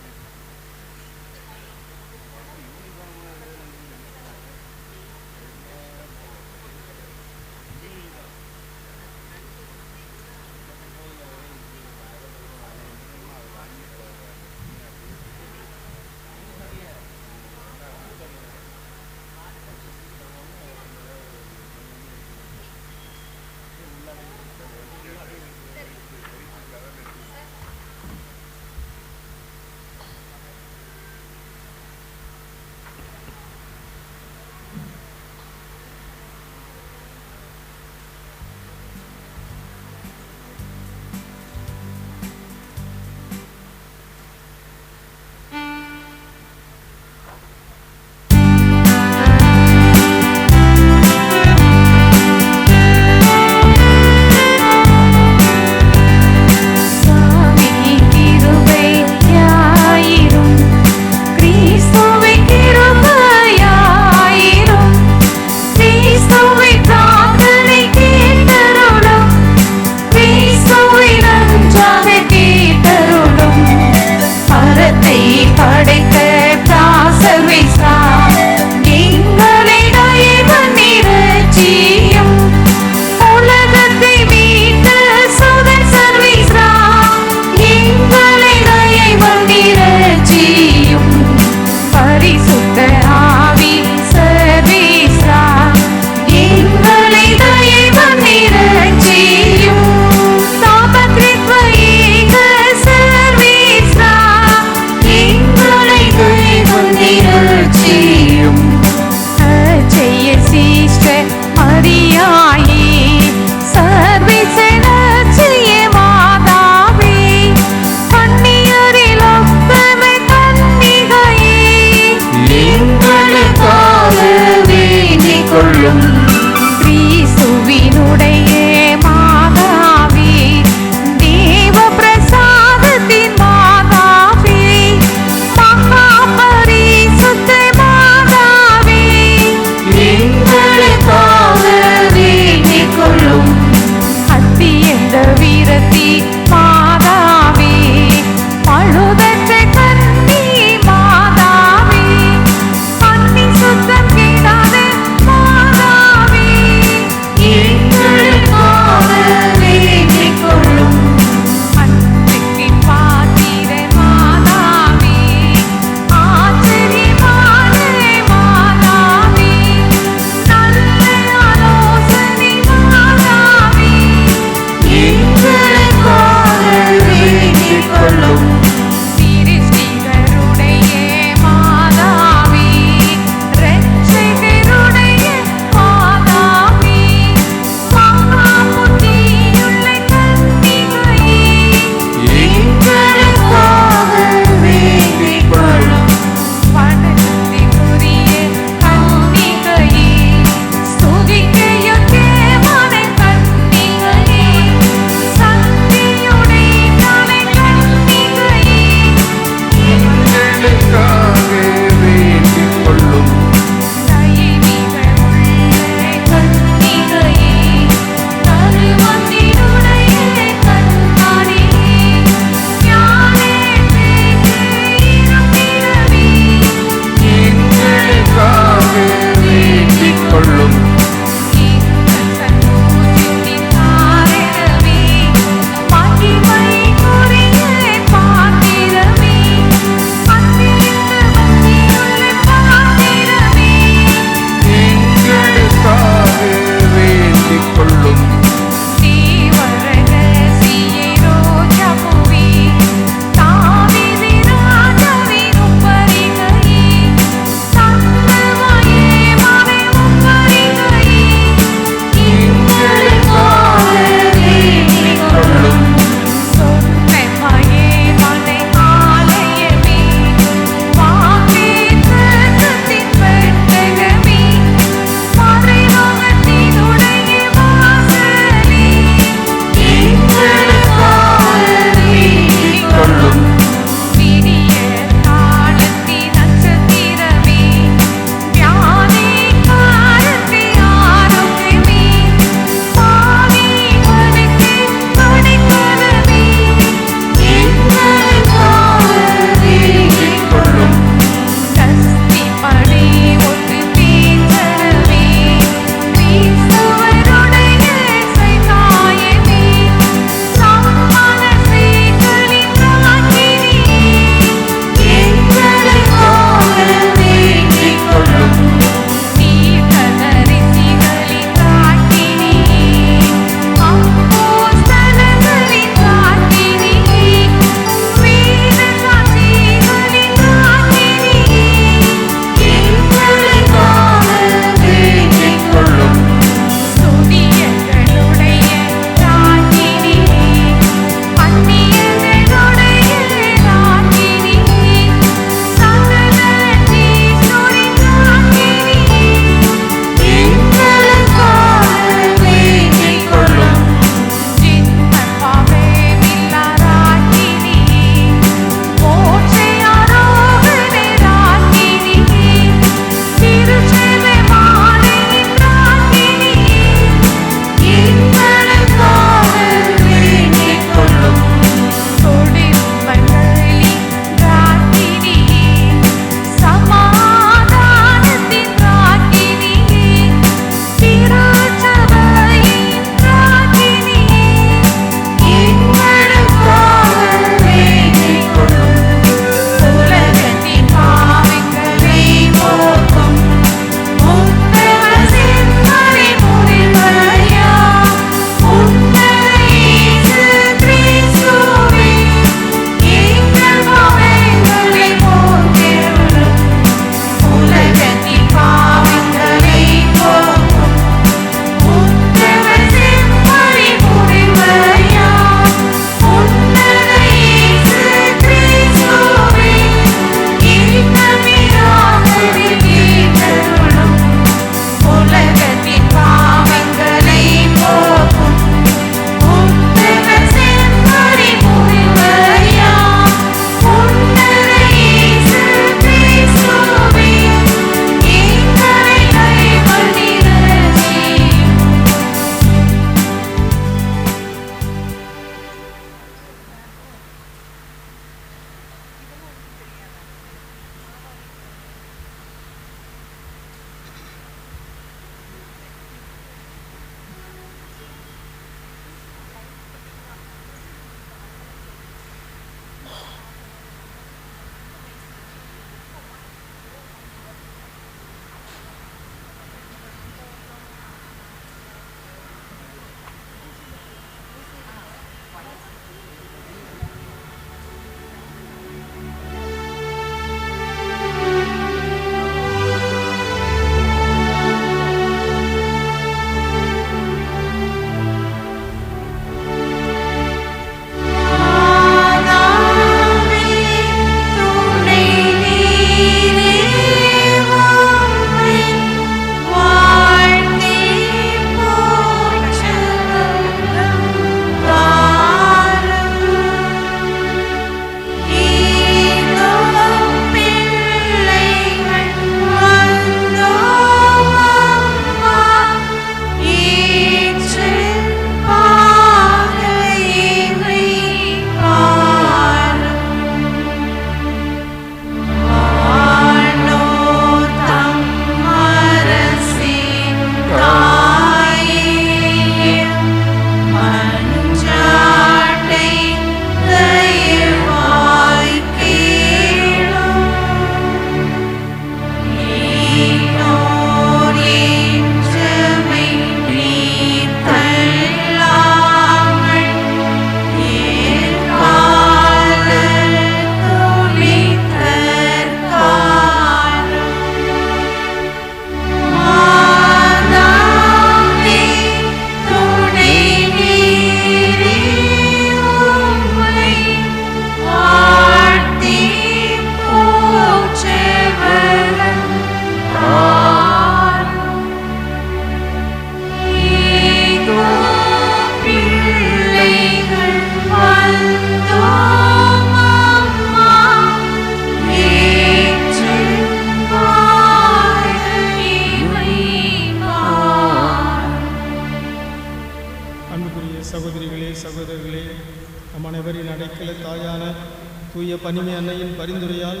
தூய பனிமை அன்னையின் பரிந்துரையால்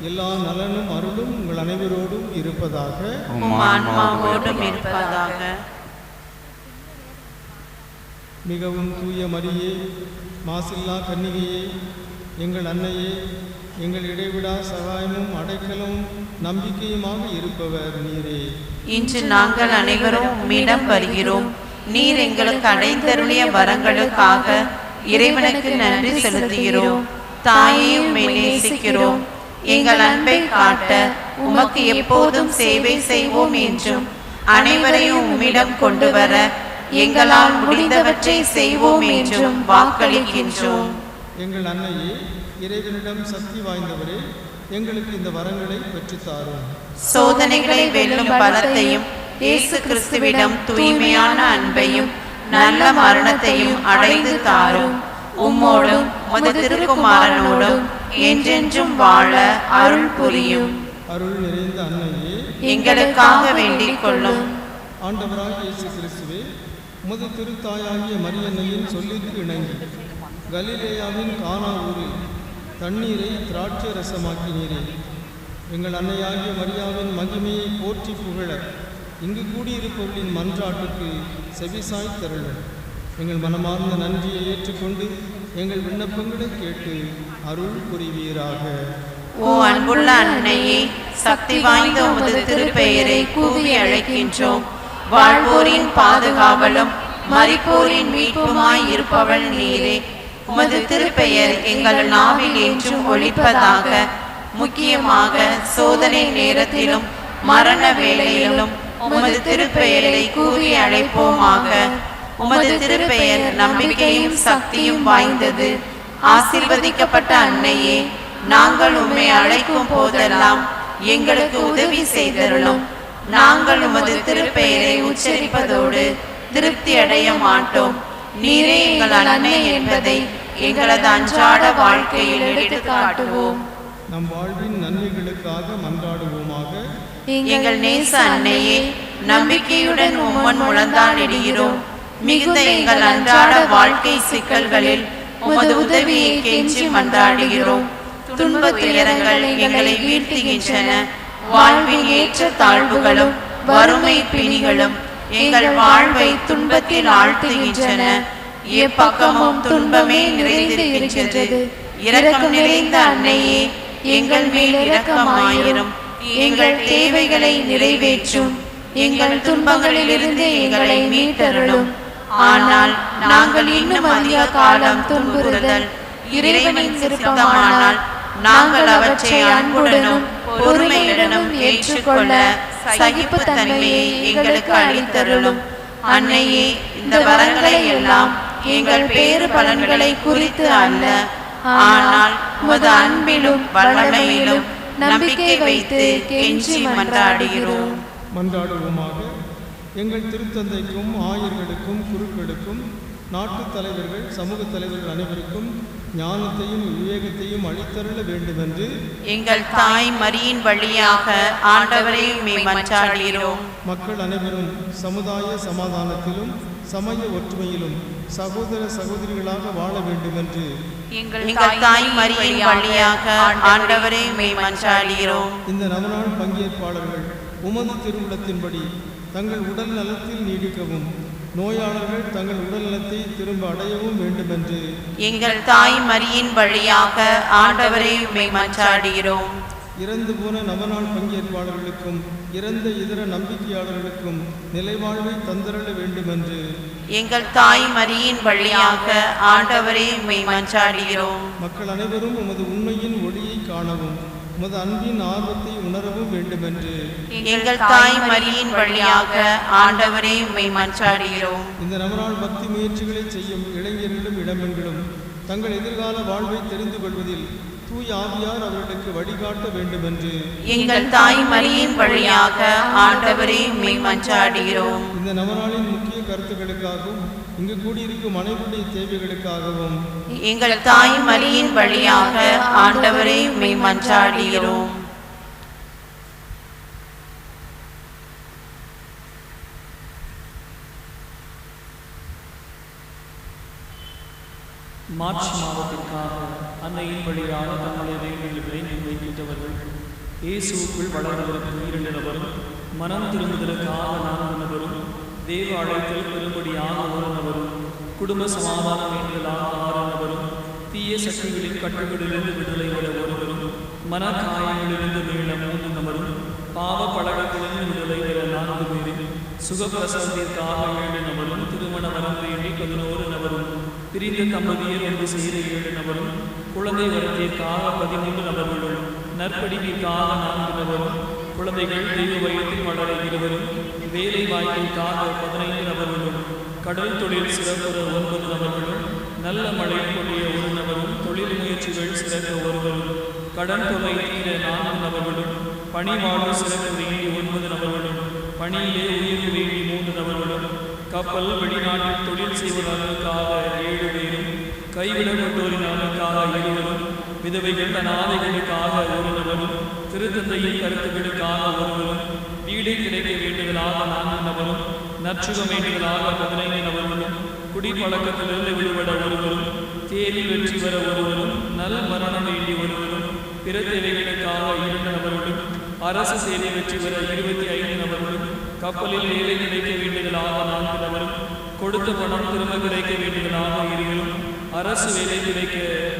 எல்லா நலனும் அருளும் உங்கள் அனைவரோடும் இருப்பதாக. உம் ஆன்மாவோடும் இருப்பதாக. மிகவும் தூய மரியே, மாசில்லா கன்னிகையே, எங்கள் அன்னையே, எங்கள் இடைவிடா சகாயமும் அடைக்கலமும் நம்பிக்கையுமாக இருப்பவர் நீரே. இன்று நாங்கள் அனைவரும் உம்மிடம் வருகிறோம். நீர் எங்களுக்கு அடைந்தருளிய வரங்களுக்காக இறைவனுக்கு நன்றி செலுத்துகிறோம். தாயே, உம்மை நேசிக்கிறோம். எங்கள் அன்பை காட்ட உமக்கு எப்போதும் சேவை செய்வோம் என்றும் அனைவரையும் உம்மிடம் கொண்டு வர எங்களால் முடிந்தவற்றை செய்வோம் என்றும் வாக்களிக்கின்றோம். எங்கள் அன்னையே, இறைவனிடம் சக்தி வாய்ந்தவரே, எங்களுக்கு இந்த வரங்களை பெற்றுத்தாரும். சோதனைகளை வெல்லும் பலத்தையும் இயேசு கிறிஸ்துவிடம் தூய்மையான அன்பையும் நல்ல மரணத்தையும் அடைந்து தாரும். உம்மோடும் உமது திருக்குமாரனோடும் என்றென்றும் வாழ அருள் புரியும். அருள் நிறைந்த அன்னையே, எங்களுக்காக வேண்டிக் கொள்ளும். ஆண்டவராகிய இயேசு கிறிஸ்துவே, உமது திருத்தாயாகிய மரியன்னையின் சொல்லிற்கு இணங்கி கலிலேயாவின் கானா ஊரில் தண்ணீரை திராட்சை ரசமாக்கினீரே. எங்கள் அன்னையாகிய மரியாவின் மகிமையை போற்றி புகழ இங்கு கூடியிருப்பவர்களின் மன்றாட்டுக்கு செவிசாய் தருளும். எங்கள் மனமார்ந்த நன்றியை ஏற்றுக்கொண்டு எங்கள் விண்ணப்பங்களை கேட்டு அருள் புரிவீராக. ஓ அன்புள்ள அன்னையே, சக்தி வாய்ந்த உமது திருப்பெயரை கூவி அழைக்கின்றோம். வாழ்வோரின் பாதுகாவலும் மரிப்போரின் மீட்புமாய் இருப்பவள் நீரே. உமது திருப்பெயர் எங்கள் நாவில் என்றும் ஒலிப்பதாக. முக்கியமாக சோதனை நேரத்திலும் மரண வேளையிலும் உமது திருப்பெயரை கூவி அழைப்போமாக. உமது திருப்பெயர் நம்பிக்கையும் சக்தியும் வாய்ந்தது. ஆசீர்வதிக்கப்பட்ட அன்னையே, நாங்கள் உம்மை அழைக்கும் போதெல்லாம் எங்களுக்கு உதவி செய்தருளும். நாங்கள் உமது திருப்பெயரை உச்சரிப்பதோடு திருப்தி அடைய மாட்டோம். நீரே எங்கள் அன்னை என்பதை எங்களது அன்றாட வாழ்க்கையில் எடுத்து காட்டுவோம். நம் வாழ்வின் நன்மைகளுக்காக மன்றாடுவோமாக. எங்கள் நேச அன்னையே, நம்பிக்கையுடன் உம்மன் முழந்தாடிடுகிறோம். மிகுந்த எங்கள் அன்றாட வாழ்க்கை சிக்கல்களில் உமது உதவியை கெஞ்சி மன்றாடுகிறோம். துன்ப துயரங்கள் எங்களை வீழ்த்துகின்றன. வாழ்வின் ஏற்ற தாழ்வுகளும் வறுமை பிணிகளும் எங்கள் வாழ்வை துன்பத்தில் ஆழ்த்துகின்றன. எப்பக்கமும் துன்பமே நிறைந்திருக்கின்றது. இரக்கம் நிறைந்த அன்னையே, எங்கள் மேல் இரக்கமாயிரும். எங்கள் தேவைகளை நிறைவேற்றும். எங்கள் துன்பங்களிலிருந்து எங்களை மீட்டருளும். ஆனால் நாங்கள் இன்னும் அதிக காலம் துன்புறுதல் இறைவனின் சித்தமானால் நாங்கள் அவற்றை அன்புடனும் பொறுமையுடனும் ஏற்றுக்கொள்ள சகிப்புத்தன்மையை எங்களுக்கு அளித்தருளும். அன்னையே, இந்த வரங்களை எல்லாம் எங்கள் பேறு பலன்களை குறித்து அல்ல, ஆனால் உமது அன்பிலும் வல்லமையிலும் நம்பிக்கை வைத்து கெஞ்சி மன்றாடுகிறோம். மன்றாடுவோமாக. எங்கள் திருத்தந்தைக்கும் ஆயர்களுக்கும் குருக்களுக்கும் நாட்டு தலைவர்கள் சமூக தலைவர்கள் அனைவருக்கும் ஞானத்தையும் விவேகத்தையும் அளித்தருள வேண்டுமென்று எங்கள் தாய் மரியின் வழியாக ஆண்டவரை உம்மை மன்றாடுகிறோம். மக்கள் அனைவரும் சமுதாய சமாதானத்திலும் சமய ஒற்றுமையிலும் சகோதர சகோதரிகளாக வாழ வேண்டுமென்று எங்கள் தாய் மரியின் வழியாக ஆண்டவரை உம்மை மன்றாடுகிறோம். இந்த நவநாள் பங்கேற்பாளர்கள் உமது திருவுளத்தின்படி தங்கள் உடல் நலத்தில் நீடிக்கவும் நோயாளர்கள் தங்கள் உடல் நலத்தை திரும்ப அடையவும் வேண்டுமென்று எங்கள் தாய் மரியின் வழியாக ஆண்டவரை உம்மை மன்றாடுகிறோம். இறந்து போன நவநாள் பங்கேற்பாளர்களுக்கும் இறந்த இதர நம்பிக்கையாளர்களுக்கும் நிலைவாழ்வை தந்தருள வேண்டுமென்று எங்கள் தாய் மரியின் வழியாக ஆண்டவரை உம்மை மன்றாடுகிறோம். மக்கள் அனைவரும் உமது உண்மையின் ஒளியை காணவும் உமது அன்பின் ஆர்வத்தை உணரவும் வேண்டுமென்று எங்கள் தாய் மரியின் வழியாக ஆண்டவரை உம்மை மன்றாடுகிறோம். இந்த நவநாள் பக்தி முயற்சிகளை செய்யும் இளைஞர்களும் இளம்பெண்களும் தங்கள் எதிர்கால வாழ்வை தெரிந்து கொள்வதில் தூய ஆவியார் அவர்களுக்கு வழிகாட்ட வேண்டுமென்று எங்கள் தாய் மரியின் வழியாக ஆண்டவரை உம்மை மன்றாடுகிறோம். இந்த நவநாளின் முக்கிய கருத்துக்களுக்காகவும் இங்கு கூடியிருக்கும் அனைவருடைய தேவைகளுக்காகவும் எங்கள் தாய் மரியின் வழியாக ஆண்டவரை உம்மை மன்றாடுகிறோம். மார்ச் மாதத்திற்காக அன்னையின் வழியாக தங்களுடைய வேண்டுதல்களை முன்வைக்கின்றவர்கள். இயேசுவுக்குள் வளர்வதற்கு 2 நபரும், மனம் திரும்புவதற்காக 4 நபரும், தேவ அழைத்தல் பெரும்படியாக 1 நபரும், குடும்ப சமாதானம் வேண்டுதலாக 6 நபரும், தீய சக்திகளின் கட்டுகளிலிருந்து விடுதலை பெற 1 மனக்காயங்களிலிருந்து மீள 3 நபரும், பாவ பழக்கத்திலிருந்து விடுதலை பெற 4 பேரும், சுகப்பிரசவத்திற்காக 7 நபரும், திருமண வரம் வேண்டி 11 நபரும், பிரிந்த தம்பதியர் ஒன்று செய்த 7 நபரும், குழந்தை வரத்திற்காக 13 நபர்களும், நற்படிப்பிற்காக 4 நபரும், குழந்தைகள் தெய்வ வயத்தில் வளர 20, வேலை வாய்ப்பிற்காக 15 நபர்களும், கடல் தொழில் சிறப்புற 9 நபர்களும், நல்ல மழை பொழிய 1 நபரும், தொழில் முயற்சிகள் சிறக்க 1, கடன் தொகை தீர 4 நபர்களும், பணிவாழ்வு சிறக்க வேண்டி 9 நபர்களும், பணியிலே உயர்வு வேண்டி 3 நபர்களும், கப்பல் வெளிநாட்டில் தொழில் செய்வதற்காக 7 பேரும், கைவிடப்பட்டோரின் நலனுக்காக 20, விதவைகள் அநாதைகளுக்காக 1 நபரும், திருத்தந்தையின் கருத்துக்களுக்காக 1, வீடு கிடைக்க வேண்டுதலாக 4 நபரும், நற்சுகம் வேண்டுதலாக 15 நபர்களும், குடிப்பழக்கத்திலிருந்து விடுபட 1, தேரில் வெற்றி பெற 1, நல் மரணம் வேண்டி 1, பிற தேவைகளுக்காக 2 நபர்களும், அரசு சேவை வெற்றி பெற 25 நபர்களும், கப்பலில் வேலை கிடைக்க வேண்டுதலாக 4 நபரும், கொடுத்த பணம் திரும்ப கிடைக்க வேண்டுதலாக 2, அரசு வேலை கிடைக்க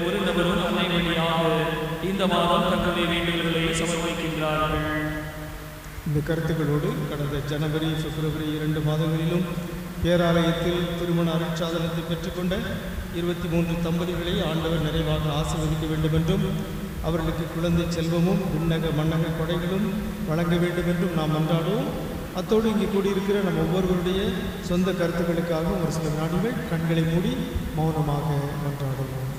1 நபரும் அன்னை வழியாக இந்த மாதம் தங்களுடைய வேண்டுதல்களை சமர்ப்பிக்கின்றார்கள். இந்த கருத்துக்களோடு கடந்த ஜனவரி, பிப்ரவரி 2 மாதங்களிலும் பேராலயத்தில் திருமண அருட்சாதனத்தை பெற்றுக்கொண்ட 23 தம்பதிகளை ஆண்டவர் நிறைவாக ஆசீர்வதிக்க வேண்டும் என்றும், அவர்களுக்கு குழந்தை செல்வமும் விண்ணக மண்ணக கொடைகளும் வழங்க வேண்டும் என்றும் நாம் மன்றாடுவோம். அத்தோடு இங்கே கூடியிருக்கிற நம் ஒவ்வொருவருடைய சொந்த கருத்துக்களுக்காக ஒரு சில நாடுகள் கண்களை மூடி மௌனமாக மன்றாடுவோம்.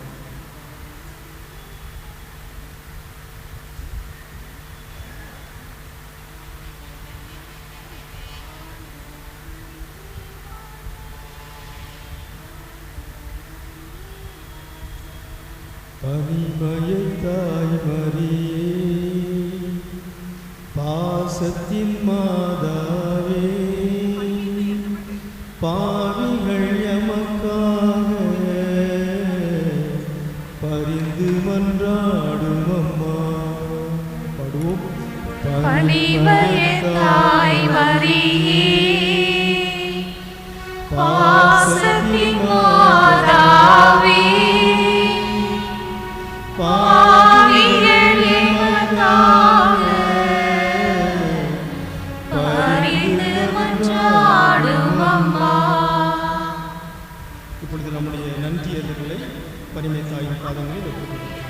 பனிமயை தாய் மரியே, பாசத்தின் மாதாவே, பாவிகள் எமக்காக பரிந்து மன்றாடும் அம்மா. பாடுவோம். பனிமயை தாய் மரியே, பாசத்தின் மாதாவே, பாவிகள் எமக்காக பரிந்து மன்றாடும் அம்மா. இப்பொழுது நம்முடைய நன்றியர்களை பரிமை தாயின் பாதங்களில் ஒப்புக்கொள்கிறோம்.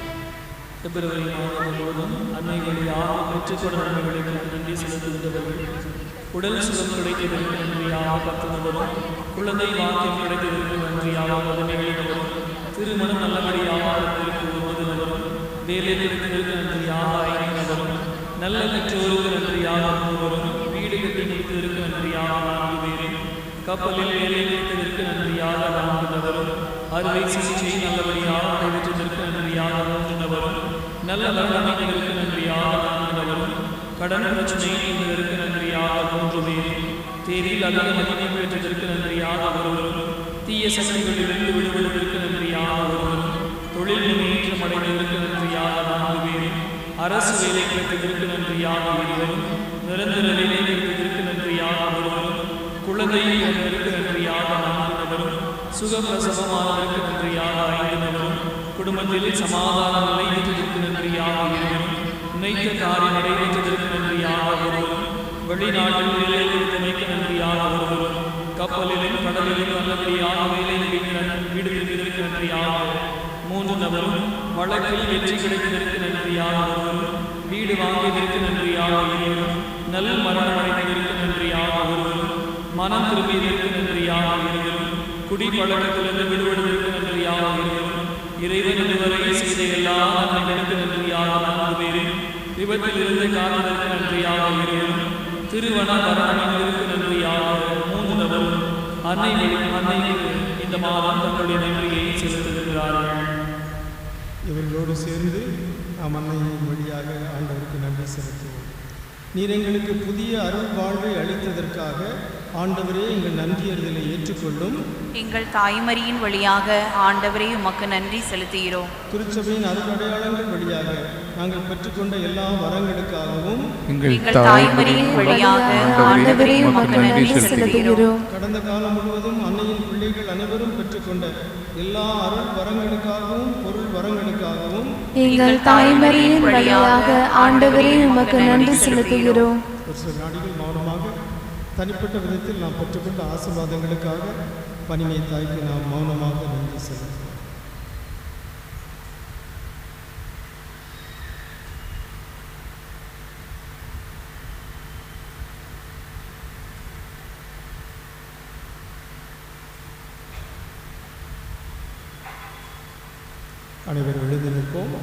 பிப்ரவரி மாதம் முழுவதும் அன்னை வழியாக பெற்றுக்கொண்ட நன்மைகளுக்கு நன்றி செலுத்துகின்றவர்கள், உடல் சுகம் கிடைத்ததற்கு நன்றியாக 10 நபரும், குழந்தை வாக்கியம் கிடைத்ததற்கு நன்றியாக 17 நபரும், திருமணம் நல்லபடியாக இருந்ததற்கு 9 நபரும், வேலை கிடைத்ததற்கு நன்றியாக 5 நபரும், நல்ல பெற்றோருக்கு நன்றியாக 3, வீடு கட்டி முடித்ததற்கு நன்றியாக 4 பேரும், கப்பலில் வேலை கிடைத்ததற்கு நன்றியாக 4 நபரும், அறுவை சிகிச்சை நல்லபடியாக நடைபெற்றதற்கு நன்றியாக 3 நபரும், நல்ல மரணமைக்கு நன்றியாக 4 நபரும், கடன் பிரச்சனை தீர்ந்ததற்கு நன்றியாக 3 பேரும், தேரில் அதிக மதிப்பை பெற்றதற்கு நன்றியாக 1, தீய சக்திகளிலிருந்து விடுபடுவதற்கு நன்றியாக 1, தொழில் முன்னேற்றம் அடைவதற்கு நன்றியாக 4 பேரும், அரசு வேலை கிடைத்ததற்கு நன்றியாக 2, நிரந்தர வேலை கிடைத்ததற்கு நன்றியாக 1, குழந்தை பிறந்ததற்கு நன்றியாக 4 நபரும், சுகப்பிரசவமானதற்கு நன்றியாக 5 நபரும், குடும்பத்தில் சமாதான நிலையற்றதற்கு நன்றியாக 2, நினைத்த காரியம் நடைபெற்றதற்கு நன்றியாக 1, வெளிநாட்டில் வேலை கிடைத்தமைக்கு நன்றியாக 1, கப்பலிலும் கடலிலும் நல்லபடியாக வேலை வீடு கிடைத்ததற்கு நன்றியாக 3 நபரும், வழக்கில் வெற்றி கிடைத்ததற்கு நன்றியாக 1, வீடு வாங்கியதற்கு நன்றியாக 2, நல்ல மரணம் அடைந்ததற்கு நன்றியாக 1, மனம் திரும்பியதற்கு நன்றியாக 2, குடிப்பழக்கத்திலிருந்து விடுபடுவதற்கு நன்றியாக 2, இறைவன் இதுவரை செய்த எல்லா நன்மைகளுக்கு நன்றியாக 4 பேரும், விபத்தில் இருந்து காத்ததற்கு நன்றியாக 2, திருவன மரணத்திற்கு நன்றியாக 3 நபரும், அன்னைக்கு இந்த மாதம் தங்களுடைய நன்றியை செலுத்துகிறார்கள். இவர்களோடு சேர்ந்து நாம் அன்னையின் வழியாக ஆண்டவருக்கு நன்றி செலுத்துவோம். நீர் எங்களுக்கு புதிய அருள் வாழ்வை அளித்ததற்காக ஆண்டவரே எங்கள் நன்றியறிதலை ஏற்றுக்கொள்ளும். எங்கள் தாய்மரியின் வழியாக ஆண்டவரே உமக்கு நன்றி செலுத்துகிறோம். திருச்சபையின் அருளடையாளங்கள் வழியாக நாங்கள் பெற்றுக்கொண்ட எல்லா வரங்களுக்காகவும் எங்கள் தாய்மரியின் வழியாக ஆண்டவரே உமக்கு நன்றி செலுத்துகிறோம். கடந்த காலம் முழுவதும் அன்னையின் பிள்ளைகள் அனைவரும் பெற்றுக்கொண்ட எல்லா அருள் வரங்களுக்காகவும் பொருள் வரங்களுக்காகவும் எங்கள் தாய்மரியின் வழியாக ஆண்டவரே உமக்கு நன்றி செலுத்துகிறோம். ஒரு சில நாடுகள் மௌனமாக தனிப்பட்ட விதத்தில் நாம் பெற்றுக்கொண்ட ஆசீர்வாதங்களுக்காக பனிமை தாய்க்கு நாம் மௌனமாக நன்றி செலுத்துகிறோம். அனைவரும் எழுதி நிற்போம்.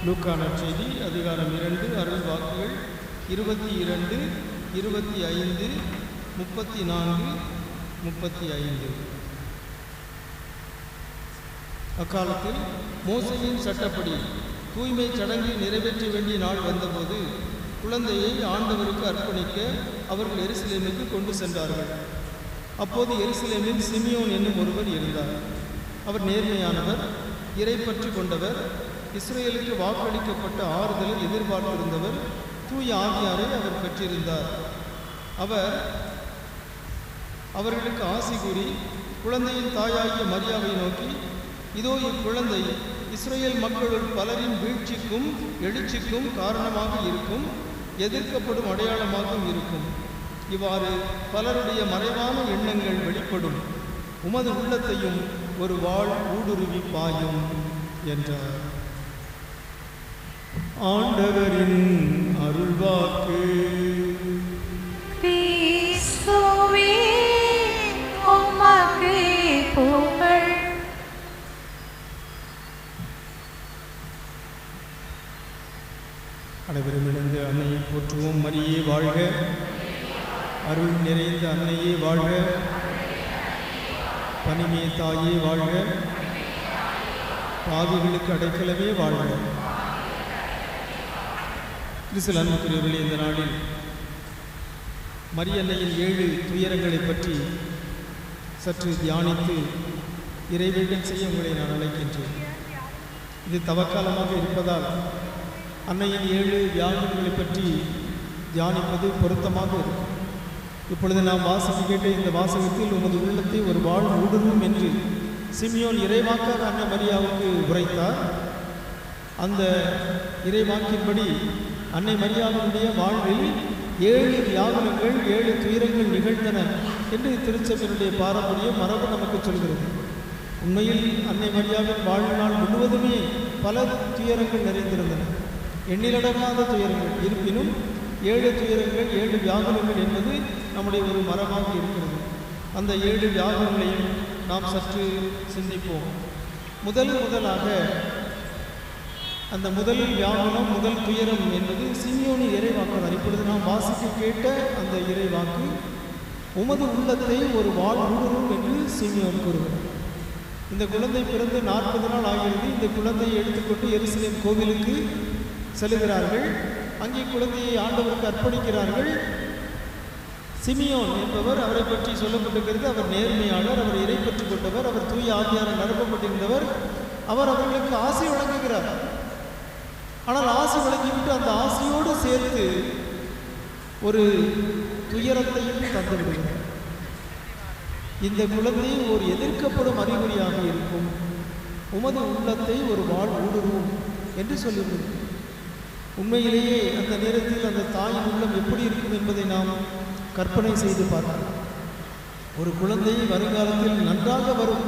லூக்கா நற்செய்தி அதிகாரம் 2 அருள் வாக்குகள் 22, 25, 34, 35. அக்காலத்தில் மோசேயின் சட்டப்படி தூய்மை சடங்கை நிறைவேற்ற வேண்டிய நாள் வந்தபோது குழந்தையை ஆண்டவருக்கு அர்ப்பணிக்க அவர்கள் எருசலேமுக்கு கொண்டு சென்றார்கள். அப்போது எருசலேமில் சிமியோன் என்னும் ஒருவர் இருந்தார். அவர் நேர்மையானவர், இறைப்பற்று கொண்டவர், இஸ்ரேலுக்கு வாக்களிக்கப்பட்ட ஆறுதலை எதிர்பார்த்திருந்தவர், தூய ஆவியாரை அவர் பெற்றிருந்தார். அவர் அவர்களுக்கு ஆசி கூறி குழந்தையின் தாயாகிய மரியாவை நோக்கி, இதோ இக்குழந்தை இஸ்ரேல் மக்களுள் பலரின் வீழ்ச்சிக்கும் எழுச்சிக்கும் காரணமாக இருக்கும், எதிர்க்கப்படும் அடையாளமாகவும் இருக்கும். இவ்வாறு பலருடைய மறைவான எண்ணங்கள் வெளிப்படும். உமது உள்ளத்தையும் ஒரு வாள் ஊடுருவி பாயும் என்றார். ஆண்டவரின் அருள்வாக்கு. கிறிஸ்துவே உமக்கு புகழ். அனைவரும் இணைந்து அன்னையை போற்றுவோம். மரியே வாழ்க, அருள் நிறைந்த அன்னையே வாழ்க, பனிமே தாயே வாழ்க, பாவிகளுக்கு அடைக்கலமே வாழ்க. கிறிஸ்துவில் அன்புக்குரியவர்களே, இந்த நாளில் மரியன்னையின் 7 துயரங்களை பற்றி சற்று தியானித்து இறைவேண்டல் செய்ய உங்களை நான் அழைக்கின்றேன். இது தவக்காலமாக இருப்பதால் அன்னையின் 7 வியாகுலங்களை பற்றி தியானிப்பது பொருத்தமாக இருக்கும். இப்பொழுது நாம் வாசிக்க கேட்ட இந்த வாசகத்தில் உமது உள்ளத்தை ஒரு வாழ் ஊடுருவும் என்று சிமியோன் இறைவாக்காக அன்னை மரியாவுக்கு உரைத்தார். அந்த இறைவாக்கின்படி அன்னை மரியாவினுடைய வாழ்வில் 7 வியாகுலங்கள் 7 துயரங்கள் நிகழ்ந்தன என்று திருச்சபையினுடைய பாரம்பரியம் மரபு நமக்கு சொல்கிறது. உண்மையில் அன்னை மரியாவின் வாழ்நாள் முழுவதுமே பல துயரங்கள் நிறைந்திருந்தன, எண்ணிலடங்காத துயரங்கள். இருப்பினும் 7 துயரங்கள் 7 வியாகுலங்கள் என்பது நம்முடைய ஒரு மரபாக இருக்கிறது. அந்த 7 வியாகுலங்களையும் நாம் சற்று சிந்திப்போம். முதலாக அந்த முதல் வியாகுலம், முதல் துயரம் என்பது சிமியோனி இறைவாக்கு தான். இப்பொழுது நாம் வாசிக்க கேட்ட அந்த இறைவாக்கு, உமது உள்ளத்தை ஒரு வாள் ஊடுருவும் என்று சிமியோன் கூறுகிறார். இந்த குழந்தை பிறந்து 40 நாள் ஆகிறது. இந்த குழந்தையை எடுத்துக்கொண்டு எருசலேம் கோவிலுக்கு செல்கிறார்கள். அங்கே குழந்தையை ஆண்டவருக்கு அர்ப்பணிக்கிறார்கள். சிமியோன் என்பவர், அவரை பற்றி சொல்லப்பட்டிருக்கிறது, அவர் நேர்மையாளர், அவர் இறை பெற்றுக் கொண்டவர், அவர் தூய ஆவியாரால் நிரப்பப்பட்டிருந்தவர். அவர் அவர்களுக்கு ஆசை வழங்குகிறார். ஆனால் ஆசை வழங்கிவிட்டு அந்த ஆசையோடு சேர்த்து ஒரு துயரத்தையும் தந்து விடுகிறார். இந்த குழந்தை ஒரு எதிர்க்கப்படும் அறிகுறியாக இருக்கும். உமது உள்ளத்தை ஒரு வாள் ஊடுருவும் என்று சொல்லிவிடுகிறது. உண்மையிலேயே அந்த நேரத்தில் அந்த தாயின் உள்ளம் எப்படி இருக்கும் என்பதை நாம் கற்பனை செய்து பார்க்கலாம். ஒரு குழந்தை வருங்காலத்தில் நன்றாக வரும்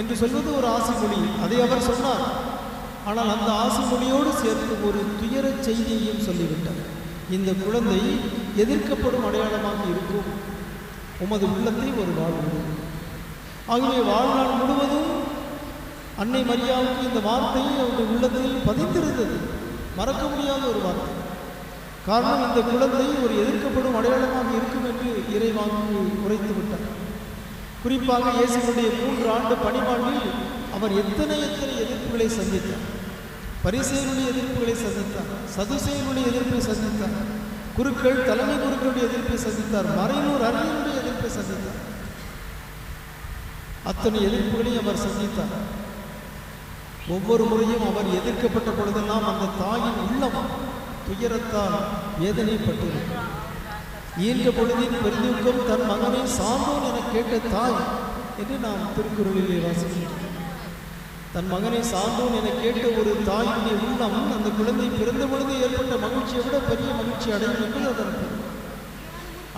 என்று சொல்வது ஒரு ஆசைமொழி, அதை அவர் சொன்னார். ஆனால் அந்த ஆசைமொழியோடு சேர்த்து ஒரு துயர செய்தியையும் சொல்லிவிட்டார். இந்த குழந்தை எதிர்க்கப்படும் அடையாளமாக இருக்கும். உமது உள்ளத்தை ஒரு வாள் ஊடுருவும். ஆகவே வாழ்நாள் முழுவதும் அன்னை மரியாவுக்கு இந்த வார்த்தை அவருடைய உள்ளத்தில் பதிந்திருந்தது. மறக்க முடியாத ஒரு வார்த்தை. காரணம், இந்த குழந்தை ஒரு எதிர்க்கப்படும் அடையாளமாக இருக்கும் என்று இறைவாக்கு உரைத்து விட்டார். குறிப்பாக இயேசுவினுடைய 3 ஆண்டு பணிவாழ்வில் அவர் எத்தனை எதிர்ப்புகளை சந்தித்தார். பரிசேயருடைய எதிர்ப்புகளை சந்தித்தார், சதுசேயருடைய எதிர்ப்பை சந்தித்தார், குருக்கள், தலைமை குருக்களுடைய எதிர்ப்பை சந்தித்தார், மறைநூறு அறிஞருடைய எதிர்ப்பை சந்தித்தார். அத்தனை எதிர்ப்புகளையும் அவர் சந்தித்தார். ஒவ்வொரு முறையும் அவர் எதிர்க்கப்பட்ட பொழுதெல்லாம் அந்த தாயின் உள்ளம் துயரத்தால் வேதனைப்பட்டிருக்கிறார். ஈன்ற பொழுதின் பெருதுக்கம் தன் மகனை சார்ந்தோன் என கேட்ட தாய் என்று நாம் திருக்குறளிலே வாசிக்கிறோம். தன் மகனை சார்ந்தோன் என கேட்ட ஒரு தாயினுடைய உள்ளம் அந்த குழந்தை பிறந்த பொழுது ஏற்பட்ட மகிழ்ச்சியை விட பெரிய மகிழ்ச்சி அடையும் என்பது அதன் பொருள்.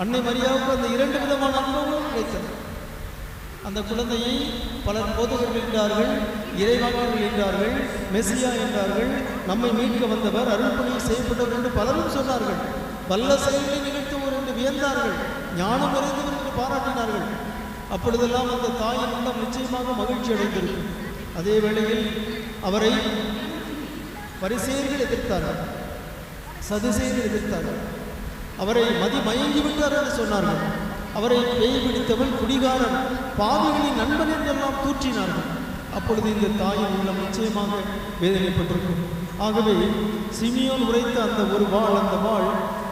அன்னை மரியாவுக்கு அந்த 2 விதமான அனுபவங்களும் கிடைத்தன. அந்த குழந்தையை பலர் போதகர்கள் என்றார்கள், இறைவாக்கர்கள் என்றார்கள், மெசியா என்றார்கள், நம்மை மீட்க வந்தவர், அருள்பணியை செய்யப்பட்டவர் என்று பலரும் சொன்னார்கள். வல்ல செயல்களை நிகழ்த்துவோர் என்று வியந்தார்கள், ஞானம் நிறைந்தவர் என்று பாராட்டினார்கள். அப்பொழுதெல்லாம் அந்த தாயின் உள்ளம் நிச்சயமாக மகிழ்ச்சி அடைந்திருக்கும். அதே வேளையில் அவரை பரிசேயர்கள் எதிர்த்தார்கள், சதுசேயர்கள் எதிர்த்தார்கள். அவரை மயங்கி விட்டார் என்று சொன்னார்கள். அவரை பேய் பிடித்தவன், குடிகாரன், பாவிகளின் நண்பன் என்றெல்லாம் தூற்றினார்கள். அப்பொழுது இந்த தாயின் உள்ளம் நிச்சயமாக வேதனைப்பட்டிருக்கும். ஆகவே சிமியோன் உரைத்த அந்த ஒரு வாள், அந்த வாள்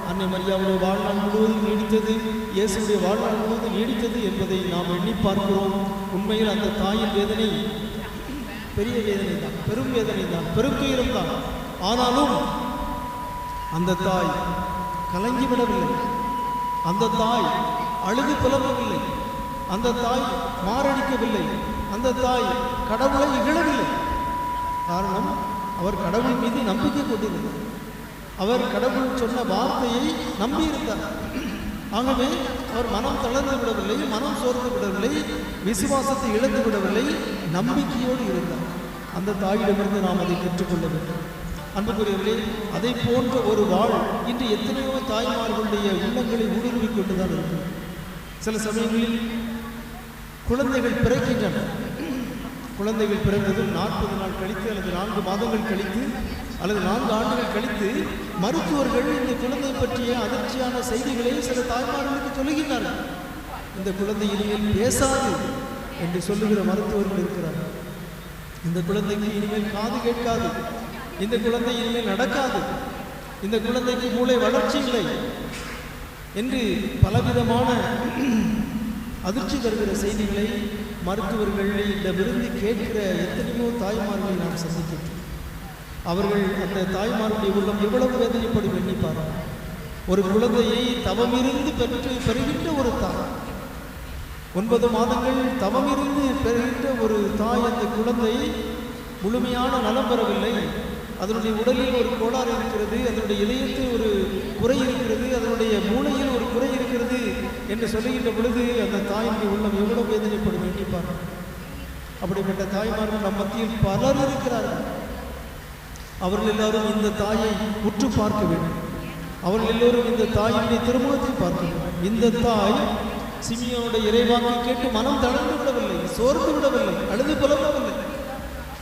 அன்னை மரியாவுடைய வாழ்நாள் முழுவதும் நீடித்தது, இயேசுடைய வாழ்நாள் முழுவதும் நீடித்தது என்பதை நாம் எண்ணி பார்க்கிறோம். உண்மையில் அந்த தாயின் வேதனை பெரிய வேதனை தான், பெரும் வேதனை தான், பெரும் துயரம் தான். ஆனாலும் அந்த தாய் கலங்கிவிடவில்லை, அந்த தாய் அழுது புலம்பவில்லை, அந்த தாய் மாரடிக்கவில்லை, அந்த தாய் கடவுளை இகழவில்லை. காரணம், அவர் கடவுள் மீது நம்பிக்கை கொண்டிருந்தார். அவர் கடவுள் சொன்ன வார்த்தையை நம்பியிருந்தார். ஆகவே அவர் மனம் தளர்ந்து விடவில்லை, மனம் சோர்ந்து விடவில்லை, விசுவாசத்தை இழந்து விடவில்லை, நம்பிக்கையோடு இருந்தார். அந்த தாயிடமிருந்து நாம் அதை பெற்றுக்கொள்ள வேண்டும். அன்புக்குரியவர்களே, அதை போன்ற ஒரு வாழ் இன்று எத்தனையோ தாய்மார்களுடைய உள்ளங்களை ஊடுருவிக் கொண்டுதான் இருக்கும். சில சமயங்களில் குழந்தைகள் பிறக்கின்றன. குழந்தைகள் பிறந்ததும் 40 நாள் கழித்து அல்லது 4 மாதங்கள் கழித்து அல்லது 4 ஆண்டுகள் கழித்து மருத்துவர்கள் இந்த குழந்தை பற்றிய அதிர்ச்சியான செய்திகளை சில தாய்மார்களுக்கு சொல்லுகின்றார்கள். இந்த குழந்தை இனிமேல் பேசாது என்று சொல்லுகிற மருத்துவர்கள் இருக்கிறார்கள். இந்த குழந்தைக்கு இனிமேல் காது கேட்காது, இந்த குழந்தை இனிமேல் நடக்காது, இந்த குழந்தைக்கு மூளை வளர்ச்சி இல்லை என்று பலவிதமான அதிர்ச்சி தருகிற செய்திகளை மருத்துவர்களிடமிருந்து கேட்கிற எத்தனையோ தாய்மார்களை நாம் சந்திக்கின்றோம். அவர்கள் அந்த தாய்மார்களுடைய உள்ளம் எவ்வளவு வேதனைப்படும் எண்ணிப்பார். ஒரு குழந்தையை தவமிருந்து பெறுகின்ற ஒரு தாய், 9 மாதங்கள் தவமிருந்து பெறுகின்ற ஒரு தாய், அந்த குழந்தை முழுமையான நலம் பெறவில்லை, அதனுடைய உடலில் ஒரு கோளாறு இருக்கிறது, அதனுடைய இதயத்தில் ஒரு குறை இருக்கிறது, அதனுடைய மூளையில் ஒரு குறை இருக்கிறது என்று சொல்லுகின்ற பொழுது அந்த தாயினுடைய உள்ளம் எவ்வளவு வேதனைப்படும் எண்ணிப்பார். அப்படிப்பட்ட தாய்மார்கள் நம் மத்தியில் பலர் இருக்கிறார்கள். அவர்கள் எல்லாரும் இந்த தாயை உற்று பார்க்க வேண்டும். அவர்கள் எல்லோரும் இந்த தாயினுடைய திருமுகத்தை பார்க்க வேண்டும். இந்த தாய் சிமியோனுடைய இறைவாக்கை கேட்டு மனம் தளர்ந்து விடவில்லை, சோர்ந்து விடவில்லை, அழுது புலம்பவில்லை.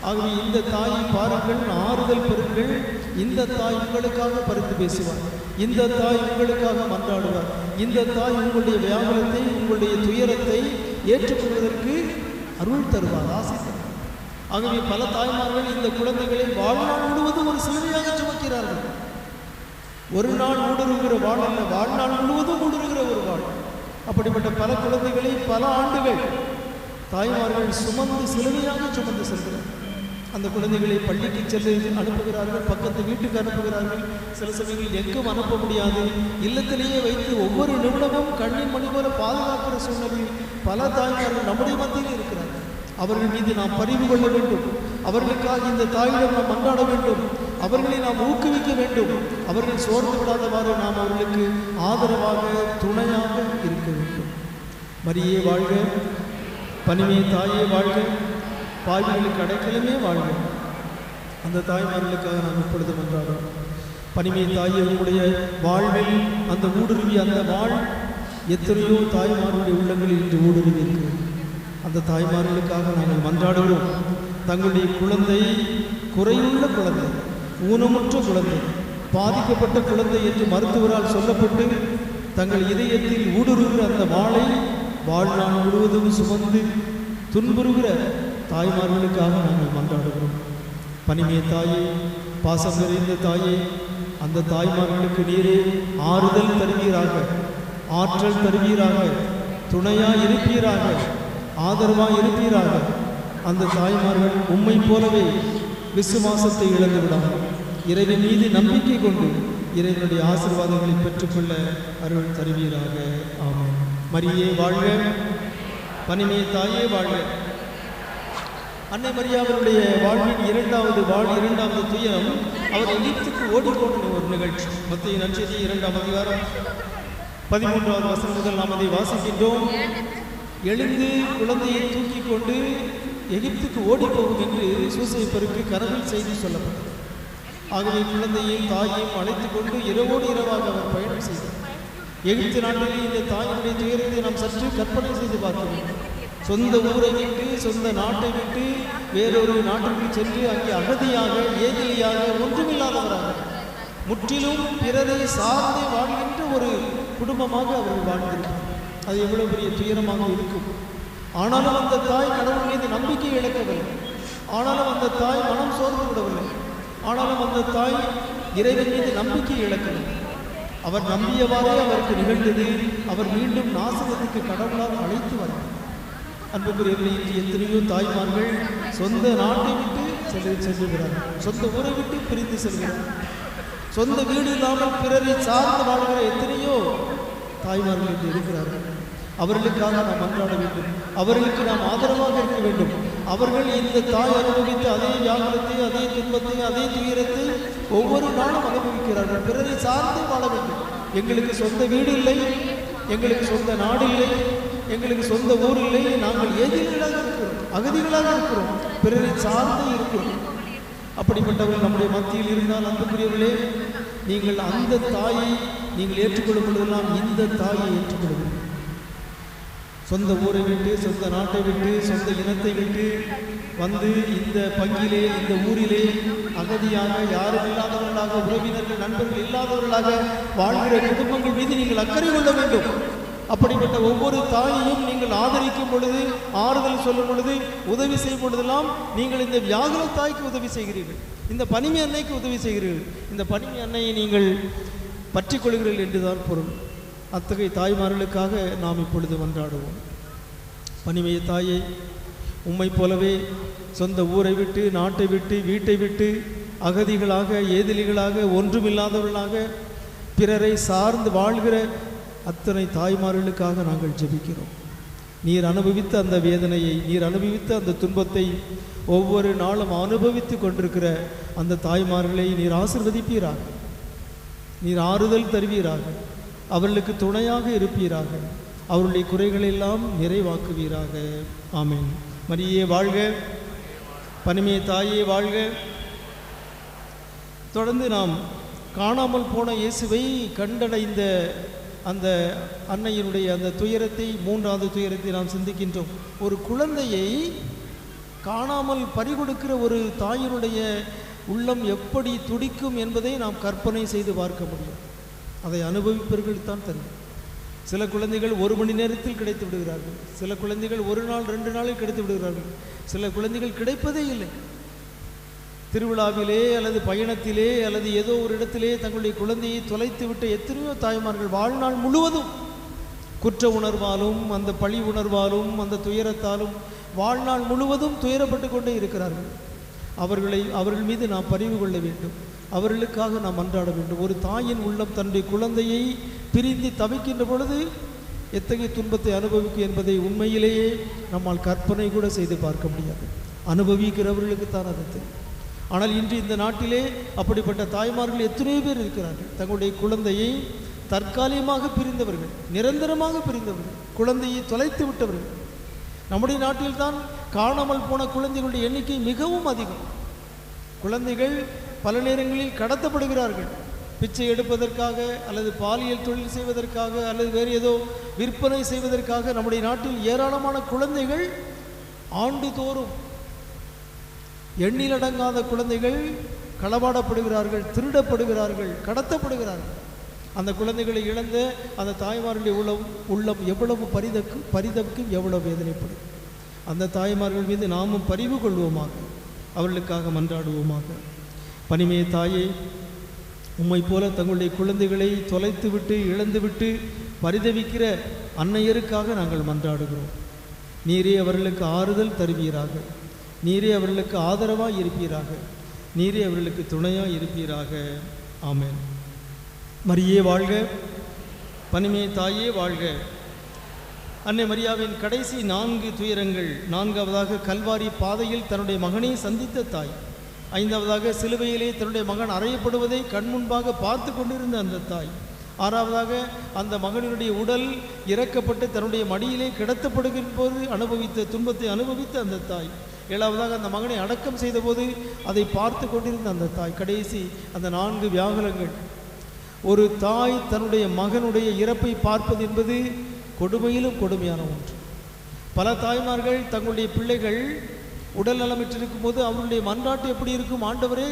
ஆகவே இந்த தாயை பாருங்கள், ஆறுதல் பெறுங்கள். இந்த தாய் உங்களுக்காக பரிந்து பேசுவார், இந்த தாய் உங்களுக்காக மன்றாடுவார், இந்த தாய் உங்களுடைய வியாகுலத்தை, உங்களுடைய துயரத்தை ஏற்றுக்கொள்வதற்கு அருள் தருவார், ஆசை தருவார். ஆகவே பல தாய்மார்கள் இந்த குழந்தைகளை வாழ்நாள் முழுவதும் ஒரு சிலுவையாக சுமக்கிறார்கள். ஒரு நாள் ஊடுருகிற வாழ் அல்ல, வாழ்நாள் முழுவதும் ஊடுருகிற ஒரு வாழ். அப்படிப்பட்ட பல குழந்தைகளை பல ஆண்டுகள் தாய்மார்கள் சுமந்து சிலுவையாக சுமந்து செல்கிறார். அந்த குழந்தைகளை பள்ளிக்கு செல்ல அனுப்புகிறார்கள், பக்கத்து வீட்டுக்கு அனுப்புகிறார்கள். சில சமயங்களில் எங்கும் அனுப்ப முடியாது, இல்லத்திலேயே வைத்து ஒவ்வொரு நிமிடமும் கண்ணின் மணி போல பாதுகாக்கிற சூழ்நிலையில் பல தாய்மார்கள் நம்முடைய மத்தியில் இருக்கிறார்கள். அவர்கள் மீது நாம் பரிவு கொள்ள வேண்டும், அவர்களுக்காக இந்த தாயிடம் நாம் மன்றாட வேண்டும், அவர்களை நாம் ஊக்குவிக்க வேண்டும். அவர்கள் சோர்ந்து விடாதவாறு நாம் அவர்களுக்கு ஆதரவாக துணையாக இருக்க வேண்டும். மரியே வாழ்க, பனிமே தாயே வாழ்க, பாவிகளுக்கு அடைக்கலமே வாழ்க. அந்த தாய்மார்களுக்காக நாம் இப்பொழுது மன்றாடுறோம். பனிமே தாயே, உங்களுடைய வாழ்வில் அந்த ஊடுருவி அந்த வாழ் எத்தனையோ தாய்மார்களுடைய உள்ளங்களில் இன்று ஊடுருவி இருக்கிறது. அந்த தாய்மார்களுக்காக நாங்கள் மன்றாடுகிறோம். தங்களுடைய குழந்தை குறையுள்ள குழந்தை, ஊனமுற்ற குழந்தை, பாதிக்கப்பட்ட குழந்தை என்று மருத்துவரால் சொல்லப்பட்டு தங்கள் இதயத்தில் ஊடுருகிற அந்த வாளை வாழ்நாள் முழுவதும் சுமந்து துன்புறுகிற தாய்மார்களுக்காக நாங்கள் மன்றாடுகிறோம். பனிமே தாயே, பாசம் நிறைந்த தாயே, அந்த தாய்மார்களுக்கு நீரே ஆறுதல் தருவீராக, ஆற்றல் தருவீராக, துணையாய் இருப்பீராக, ஆதரவாய் இருப்பீராக. அந்த தாய்மார்கள் உம்மை போலவே விசுவாசத்தை இழந்து விடாமல் இறைவன் மீது நம்பிக்கை கொண்டு இறைவனுடைய ஆசீர்வாதங்களை பெற்றுக்கொள்ள அருள் தருவீராக. ஆமென். மரியே வாழ்க, பனிமே தாயே வாழ்க. அன்னை மரியாவுடைய வாழ்வின் இரண்டாவது துயரம் அவர் எகிப்துக்கு ஓடிப்போன ஒரு நிகழ்ச்சி. மத்திய நற்செய்தி 2ஆம் அதிகாரம் 13வது வசனம் முதல் நாம் அதை வாசிக்கின்றோம். எழுந்து குழந்தையை தூக்கி கொண்டு எகிப்துக்கு ஓடிப்போகும் என்று சூசைப்பருக்கு கனவில் செய்தி சொல்லப்பட்டது. ஆகவே குழந்தையும் தாயையும் அழைத்து கொண்டு இரவோடு இரவாக அவர் பயணம் செய்தார். எகிப்து நாட்டிலே இந்த தாயினுடைய துயரத்தை நாம் சற்று கற்பனை செய்து பார்க்க வேண்டும். சொந்த ஊரை விட்டு, சொந்த நாட்டை விட்டு வேறொரு நாட்டிற்கு சென்று அங்கே அகதியாக, ஏதிலியாக, ஒன்றுமில்லாதவராக, முற்றிலும் பிறரை சார்ந்தே வாழ்கின்ற ஒரு குடும்பமாக அவர்கள் வாழ்ந்திருக்கிறார். அது எவ்வளவு பெரிய துயரமாக இருக்கும். ஆனாலும் அந்த தாய் கடவுள் மீது நம்பிக்கை இழக்கவில்லை. ஆனாலும் அந்த தாய் மனம் சோர்ந்து விடவில்லை. ஆனாலும் அந்த தாய் இறைவன் மீது நம்பிக்கை இழக்கவில்லை. அவர் நம்பியவாறே அவருக்கு நிகழ்ந்தது. அவர் மீண்டும் நாசகத்துக்கு கடவுளால் அழைத்து வந்தார். அன்புக்குரியவர்களே, இன்று எத்தனையோ தாய்மார்கள் சொந்த நாட்டை விட்டு செல்லுகிறார்கள், சொந்த ஊரை விட்டு பிரிந்து செல்கிறார்கள். சொந்த வீடு இல்லாமல் பிறரை சார்ந்து வாழ்கிற எத்தனையோ தாய்மார்கள் இன்று இருக்கிறார்கள். அவர்களுக்காக நாம் மன்றாட வேண்டும், அவர்களுக்கு நாம் ஆதரவாக இருக்க வேண்டும். அவர்கள் இந்த தாய் அனுபவித்த அதே வியாகுலத்தை, அதே துன்பத்தை, அதே துயரத்தை ஒவ்வொரு நாளும் அனுபவிக்கிறார்கள். பிறரை சார்ந்தே வாழ வேண்டும். எங்களுக்கு சொந்த வீடு இல்லை, எங்களுக்கு சொந்த நாடு இல்லை, எங்களுக்கு சொந்த ஊர் இல்லை, நாங்கள் ஏதிகளாக இருக்கிறோம், அகதிகளாக இருக்கிறோம், பிறரை சார்ந்தே இருக்கிறோம். அப்படிப்பட்டவர்கள் நம்முடைய மத்தியில் இருந்தால் அன்புக்குரியவர்களே, நீங்கள் அந்த தாயை நீங்கள் ஏற்றுக்கொள்ளும் பொழுதெல்லாம் இந்த தாயை ஏற்றுக்கொள்ளுங்கள். சொந்த ஊரை விட்டு, சொந்த நாட்டை விட்டு, சொந்த இனத்தை விட்டு வந்து இந்த பங்கிலே, இந்த ஊரிலே அகதியாக, யாரும் இல்லாதவர்களாக, உறவினர்கள் நண்பர்கள் இல்லாதவர்களாக வாழ்கிற குடும்பங்கள் மீது நீங்கள் அக்கறை கொள்ள வேண்டும். அப்படிப்பட்ட ஒவ்வொரு தாயையும் நீங்கள் ஆதரிக்கும் பொழுது, ஆறுதல் சொல்லும் பொழுது, உதவி செய்யும் பொழுதெல்லாம் நீங்கள் இந்த வியாகுல தாய்க்கு உதவி செய்கிறீர்கள், இந்த பனிமை அன்னைக்கு உதவி செய்கிறீர்கள், இந்த பனிமை அன்னையை நீங்கள் பற்றி கொள்கிறீர்கள் என்றுதான் பொருள். அத்தகைய தாய்மார்களுக்காக நாம் இப்பொழுது மன்றாடுவோம். பனிமைய தாயை, உம்மை போலவே சொந்த ஊரை விட்டு, நாட்டை விட்டு, வீட்டை விட்டு அகதிகளாக, ஏதிலிகளாக, ஒன்றுமில்லாதவர்களாக பிறரை சார்ந்து வாழ்கிற அத்தனை தாய்மார்களுக்காக நாங்கள் ஜெபிக்கிறோம். நீர் அனுபவித்த அந்த வேதனையை, நீர் அனுபவித்த அந்த துன்பத்தை ஒவ்வொரு நாளும் அனுபவித்து கொண்டிருக்கிற அந்த தாய்மார்களை நீர் ஆசீர்வதிப்பீராக, நீர் ஆறுதல் தருவீராக, அவர்களுக்கு துணையாக இருப்பீராக, அவருடைய குறைகளெல்லாம் நிறைவாக்குவீராக. ஆமென். மரியே வாழ்க, பனிமே தாயே வாழ்க. தொடர்ந்து நாம் காணாமல் போன இயேசுவை கண்டடைந்த அந்த அன்னையினுடைய அந்த துயரத்தை, மூன்றாவது துயரத்தை நாம் சிந்திக்கின்றோம். ஒரு குழந்தையை காணாமல் பறிகொடுக்கிற ஒரு தாயினுடைய உள்ளம் எப்படி துடிக்கும் என்பதை நாம் கற்பனை செய்து பார்க்க முடியும். அதை அனுபவிப்பவர்கள் தான் தெரியும். சில குழந்தைகள் 1 மணி நேரத்தில் கிடைத்து விடுகிறார்கள், சில குழந்தைகள் 1 நாள் 2 நாளில் கிடைத்து விடுகிறார்கள், சில குழந்தைகள் கிடைப்பதே இல்லை. திருவிழாவிலே அல்லது பயணத்திலே அல்லது ஏதோ ஒரு இடத்திலே தங்களுடைய குழந்தையை தொலைத்து விட்ட எத்தனையோ தாய்மார்கள் வாழ்நாள் முழுவதும் குற்ற உணர்வாலும் அந்த பழி உணர்வாலும் அந்த துயரத்தாலும் வாழ்நாள் முழுவதும் துயரப்பட்டு கொண்டே இருக்கிறார்கள். அவர்கள் மீது நாம் பரிவு கொள்ள வேண்டும், அவர்களுக்காக நாம் மன்றாட வேண்டும். ஒரு தாயின் உள்ளம் தன்னுடைய குழந்தையை பிரிந்து தவிக்கின்ற பொழுது எத்தகைய துன்பத்தை அனுபவிக்கும் என்பதை உண்மையிலேயே நம்மால் கற்பனை கூட செய்து பார்க்க முடியாது. அனுபவிக்கிறவர்களுக்கு தான் அது தெரியும். ஆனால் இன்று இந்த நாட்டிலே அப்படிப்பட்ட தாய்மார்கள் எத்தனையோ பேர் இருக்கிறார்கள். தங்களுடைய குழந்தையை தற்காலிகமாக பிரிந்தவர்கள், நிரந்தரமாக பிரிந்தவர்கள், குழந்தையை தொலைத்து விட்டவர்கள். நம்முடைய நாட்டில்தான் காணாமல் போன குழந்தைகளுடைய எண்ணிக்கை மிகவும் அதிகம். குழந்தைகள் பல நேரங்களில் கடத்தப்படுகிறார்கள். பிச்சை எடுப்பதற்காக அல்லது பாலியல் தொழில் செய்வதற்காக அல்லது வேறு ஏதோ விற்பனை செய்வதற்காக நம்முடைய நாட்டில் ஏராளமான குழந்தைகள் ஆண்டுதோறும் எண்ணிலடங்காத குழந்தைகள் களவாடப்படுகிறார்கள், திருடப்படுகிறார்கள், கடத்தப்படுகிறார்கள். அந்த குழந்தைகளை இழந்த அந்த தாய்மார்களுடைய உள்ளம் எவ்வளவு பரிதவிக்கும், எவ்வளவு வேதனைப்படும். அந்த தாய்மார்கள் மீது நாமும் பரிவு கொள்வோமாக, அவர்களுக்காக மன்றாடுவோமாக. பனிமே தாயே, உம்மை போல தங்களுடைய குழந்தைகளை தொலைத்துவிட்டு இழந்துவிட்டு பரிதவிக்கிற அன்னையருக்காக நாங்கள் மன்றாடுகிறோம். நீரே அவர்களுக்கு ஆறுதல் தருவீராக, நீரே அவர்களுக்கு ஆதரவாக இருப்பீராக, நீரே அவர்களுக்கு துணையாக இருப்பீராக. ஆமென். மரியே வாழ்க, பனிமே தாயே வாழ்க. அன்னை மரியாவின் கடைசி 4 துயரங்கள். 4வதாக கல்வாரி பாதையில் தன்னுடைய மகனை சந்தித்த தாய். 5வதாக சிலுவையிலே தன்னுடைய மகன் அறையப்படுவதை கண்முன்பாக பார்த்து கொண்டிருந்த அந்த தாய். 6வதாக அந்த மகனினுடைய உடல் இறக்கப்பட்டு தன்னுடைய மடியிலே கிடத்தப்படுகின்ற போது அனுபவித்த துன்பத்தை அனுபவித்த அந்த தாய். 7வதாக அந்த மகனை அடக்கம் செய்தபோது அதை பார்த்து கொண்டிருந்த அந்த தாய். கடைசி அந்த 4 வியாகுலங்கள். ஒரு தாய் தன்னுடைய மகனுடைய இறப்பை பார்ப்பது என்பது கொடுமையிலும் கொடுமையான ஒன்று. பல தாய்மார்கள் தங்களுடைய பிள்ளைகள் உடல் நலமிட்டிருக்கும் போது அவருடைய மன்றாட்டு எப்படி இருக்கும்? ஆண்டவரே,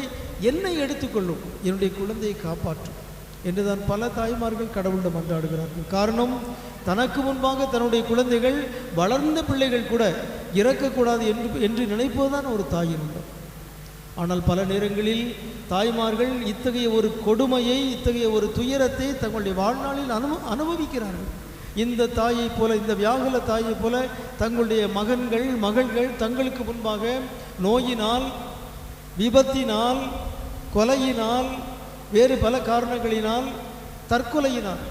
என்னை எடுத்துக்கொள்ளும், என்னுடைய குழந்தையை காப்பாற்றும் என்றுதான் பல தாய்மார்கள் கடவுளிடம் மன்றாடுகிறார்கள். காரணம், தனக்கு முன்பாக தன்னுடைய குழந்தைகள், வளர்ந்த பிள்ளைகள் கூட இறக்கக்கூடாது என்று நினைப்பதுதான் ஒரு தாயின் உள்ளம். ஆனால் பல நேரங்களில் தாய்மார்கள் இத்தகைய ஒரு கொடுமையை, இத்தகைய ஒரு துயரத்தை தங்களுடைய வாழ்நாளில் அனுபவிக்கிறார்கள். இந்த தாயை போல, இந்த வியாகுல தாயை போல தங்களுடைய மகன்கள் மகள்கள் தங்களுக்கு முன்பாக நோயினால், விபத்தினால், கொலையினால், வேறு பல காரணங்களினால், தற்கொலையினால்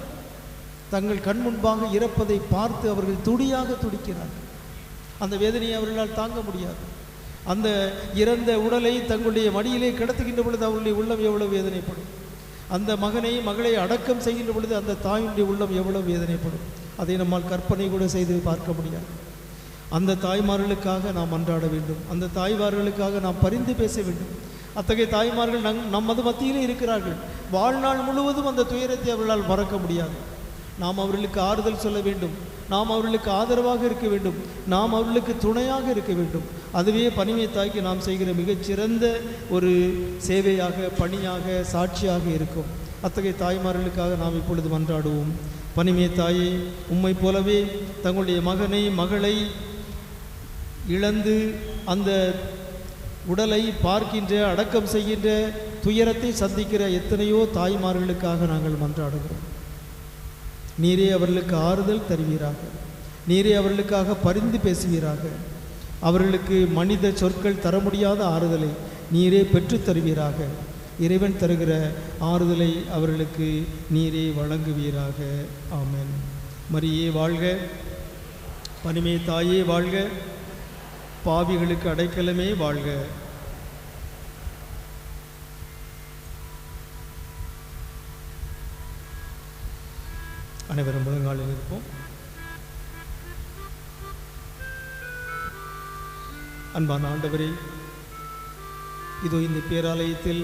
தங்கள் கண் முன்பாக இறப்பதை பார்த்து அவர்கள் துடியாக துடிக்கிறார்கள். அந்த வேதனையை அவர்களால் தாங்க முடியாது. அந்த இறந்த உடலை தங்களுடைய மடியிலே கிடத்துகின்ற பொழுது அவர்களுடைய உள்ளம் எவ்வளவு வேதனைப்படும். அந்த மகனை மகளை அடக்கம் செய்கின்ற பொழுது அந்த தாயுடைய உள்ளம் எவ்வளவு வேதனைப்படும். அதை நம்மால் கற்பனை கூட செய்து பார்க்க முடியாது. அந்த தாய்மார்களுக்காக நாம் மன்றாட வேண்டும். அந்த தாய்மார்களுக்காக நாம் பரிந்து பேச வேண்டும். அத்தகைய தாய்மார்கள் நமது மத்தியிலே இருக்கிறார்கள். வாழ்நாள் முழுவதும் அந்த துயரத்தை அவர்களால் மறக்க முடியாது. நாம் அவர்களுக்கு ஆறுதல் சொல்ல வேண்டும், நாம் அவர்களுக்கு ஆதரவாக இருக்க வேண்டும், நாம் அவர்களுக்கு துணையாக இருக்க வேண்டும். அதுவே பனிமை தாய்க்கு நாம் செய்கிற மிகச்சிறந்த ஒரு சேவையாக, பணியாக, சாட்சியாக இருக்கும். அத்தகைய தாய்மார்களுக்காக நாம் இப்பொழுது மன்றாடுவோம். பனிமை தாயே, உம்மை போலவே தங்களுடைய மகனை மகளை இழந்து அந்த உடலை பார்க்கின்ற, அடக்கம் செய்கின்ற துயரத்தை சந்திக்கிற எத்தனையோ தாய்மார்களுக்காக நாங்கள் மன்றாடுகிறோம். நீரே அவர்களுக்கு ஆறுதல் தருவீராக, நீரே அவர்களுக்காக பரிந்து பேசுவீராக. அவர்களுக்கு மனித சொற்கள் தர முடியாத ஆறுதலை நீரே பெற்றுத் தருவீராக. இறைவன் தருகிற ஆறுதலை அவர்களுக்கு நீரே வழங்குவீராக. ஆமென். மரியே வாழ்க, பனிமே தாயே வாழ்க. பாவிகளுக்கு அடைக்கலமே வாழ்க. அனைவரும் முழங்காலில் இருப்போம். அன்பான ஆண்டவரே, இதோ இந்த பேராலயத்தில்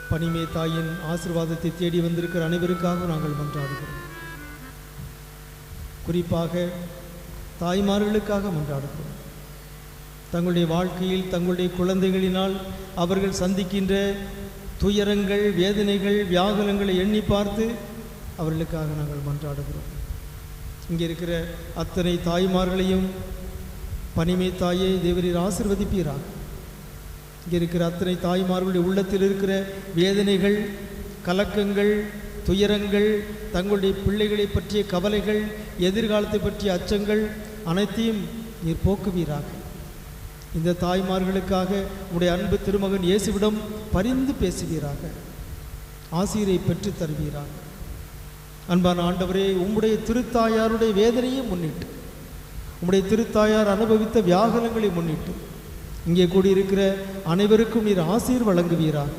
பனிமே தாயின் ஆசீர்வாதத்தை தேடி வந்திருக்கிற அனைவருக்காக நாங்கள் மன்றாடுகிறோம். குறிப்பாக தாய்மார்களுக்காக மன்றாடுகிறோம். தங்களுடைய வாழ்க்கையில் தங்களுடைய குழந்தைகளினால் அவர்கள் சந்திக்கின்ற துயரங்கள், வேதனைகள், வியாகுலங்களை எண்ணி பார்த்து அவர்களுக்காக நாங்கள் மன்றாடுகிறோம். இங்கே இருக்கிற அத்தனை தாய்மார்களையும் பனிமே தாயே தேவரீர் ஆசீர்வதிப்பீராக. இங்கே இருக்கிற அத்தனை தாய்மார்களுடைய உள்ளத்தில் இருக்கிற வேதனைகள், கலக்கங்கள், துயரங்கள், தங்களுடைய பிள்ளைகளை பற்றிய கவலைகள், எதிர்காலத்தை பற்றிய அச்சங்கள் அனைத்தையும் நீர் போக்குவீராக. இந்த தாய்மார்களுக்காக உடைய அன்பு திருமகன் இயேசுவிடம் பரிந்து பேசுவீராக. ஆசீரை பெற்று தருவீராக. அன்பான ஆண்டவரே, உம்முடைய திருத்தாயாருடைய வேதனையை முன்னிட்டு, உம்முடைய திருத்தாயார் அனுபவித்த வியாகுலங்களை முன்னிட்டு இங்கே கூடியிருக்கிற அனைவருக்கும் நீர் ஆசீர் வழங்குவீராக.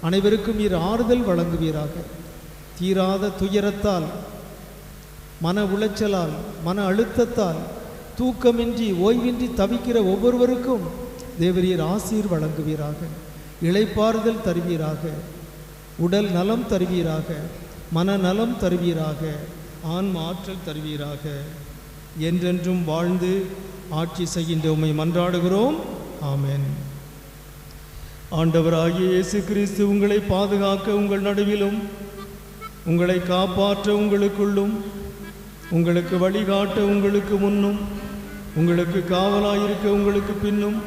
அனைவருக்கும் நீர் ஆறுதல் வழங்குவீராக. தீராத துயரத்தால், மன உளைச்சலால், மன அழுத்தத்தால், தூக்கமின்றி ஓய்வின்றி தவிக்கிற ஒவ்வொருவருக்கும் தேவரீர் ஆசீர் வழங்குவீராக. இளைப்பாறுதல் தருவீராக. உடல் நலம் தருவீராக. மனநலம் தருவீராக. ஆன்ம ஆற்றல் தருவீராக. என்றென்றும் வாழ்ந்து ஆட்சி செய்கின்ற உம்மை மன்றாடுகிறோம். ஆமென். ஆண்டவராகிய இயேசு கிறிஸ்து உங்களை பாதுகாக்க உங்கள் நடுவிலும், உங்களை காப்பாற்ற உங்களுக்குள்ளும், உங்களுக்கு வழிகாட்ட உங்களுக்கு முன்னும், உங்களுக்கு காவலாயிருக்க உங்களுக்கு பின்னும்,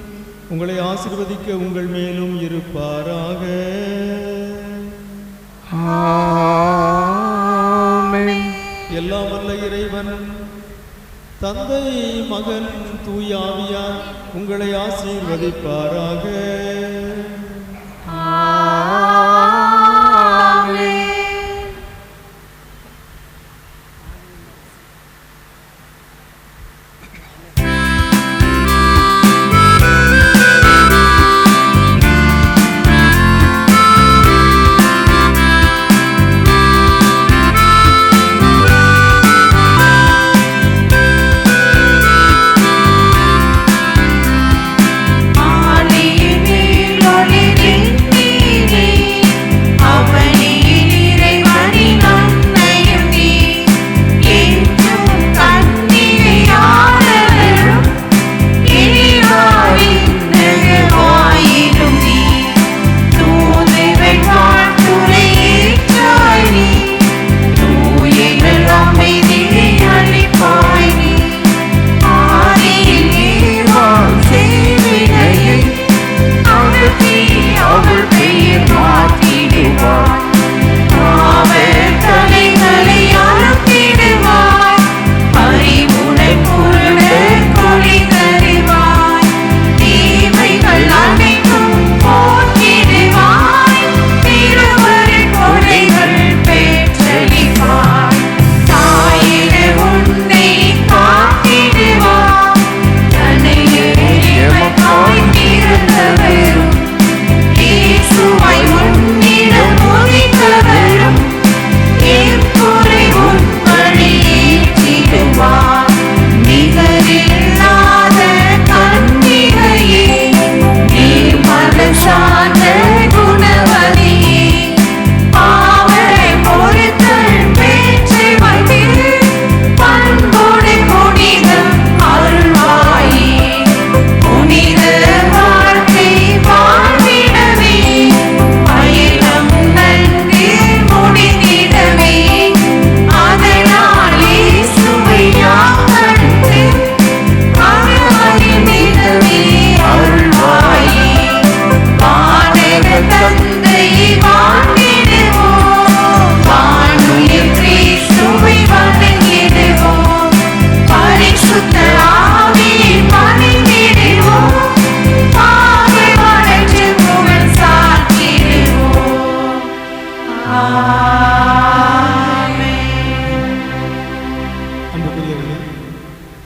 உங்களை ஆசீர்வதிக்க உங்கள் மேலும் இருப்பாராக. ஆமென். எல்லாம் வல்ல இறைவன் தந்தை, மகன், தூய ஆவியார் உங்களை ஆசீர்வதிப்பாராக. ஆ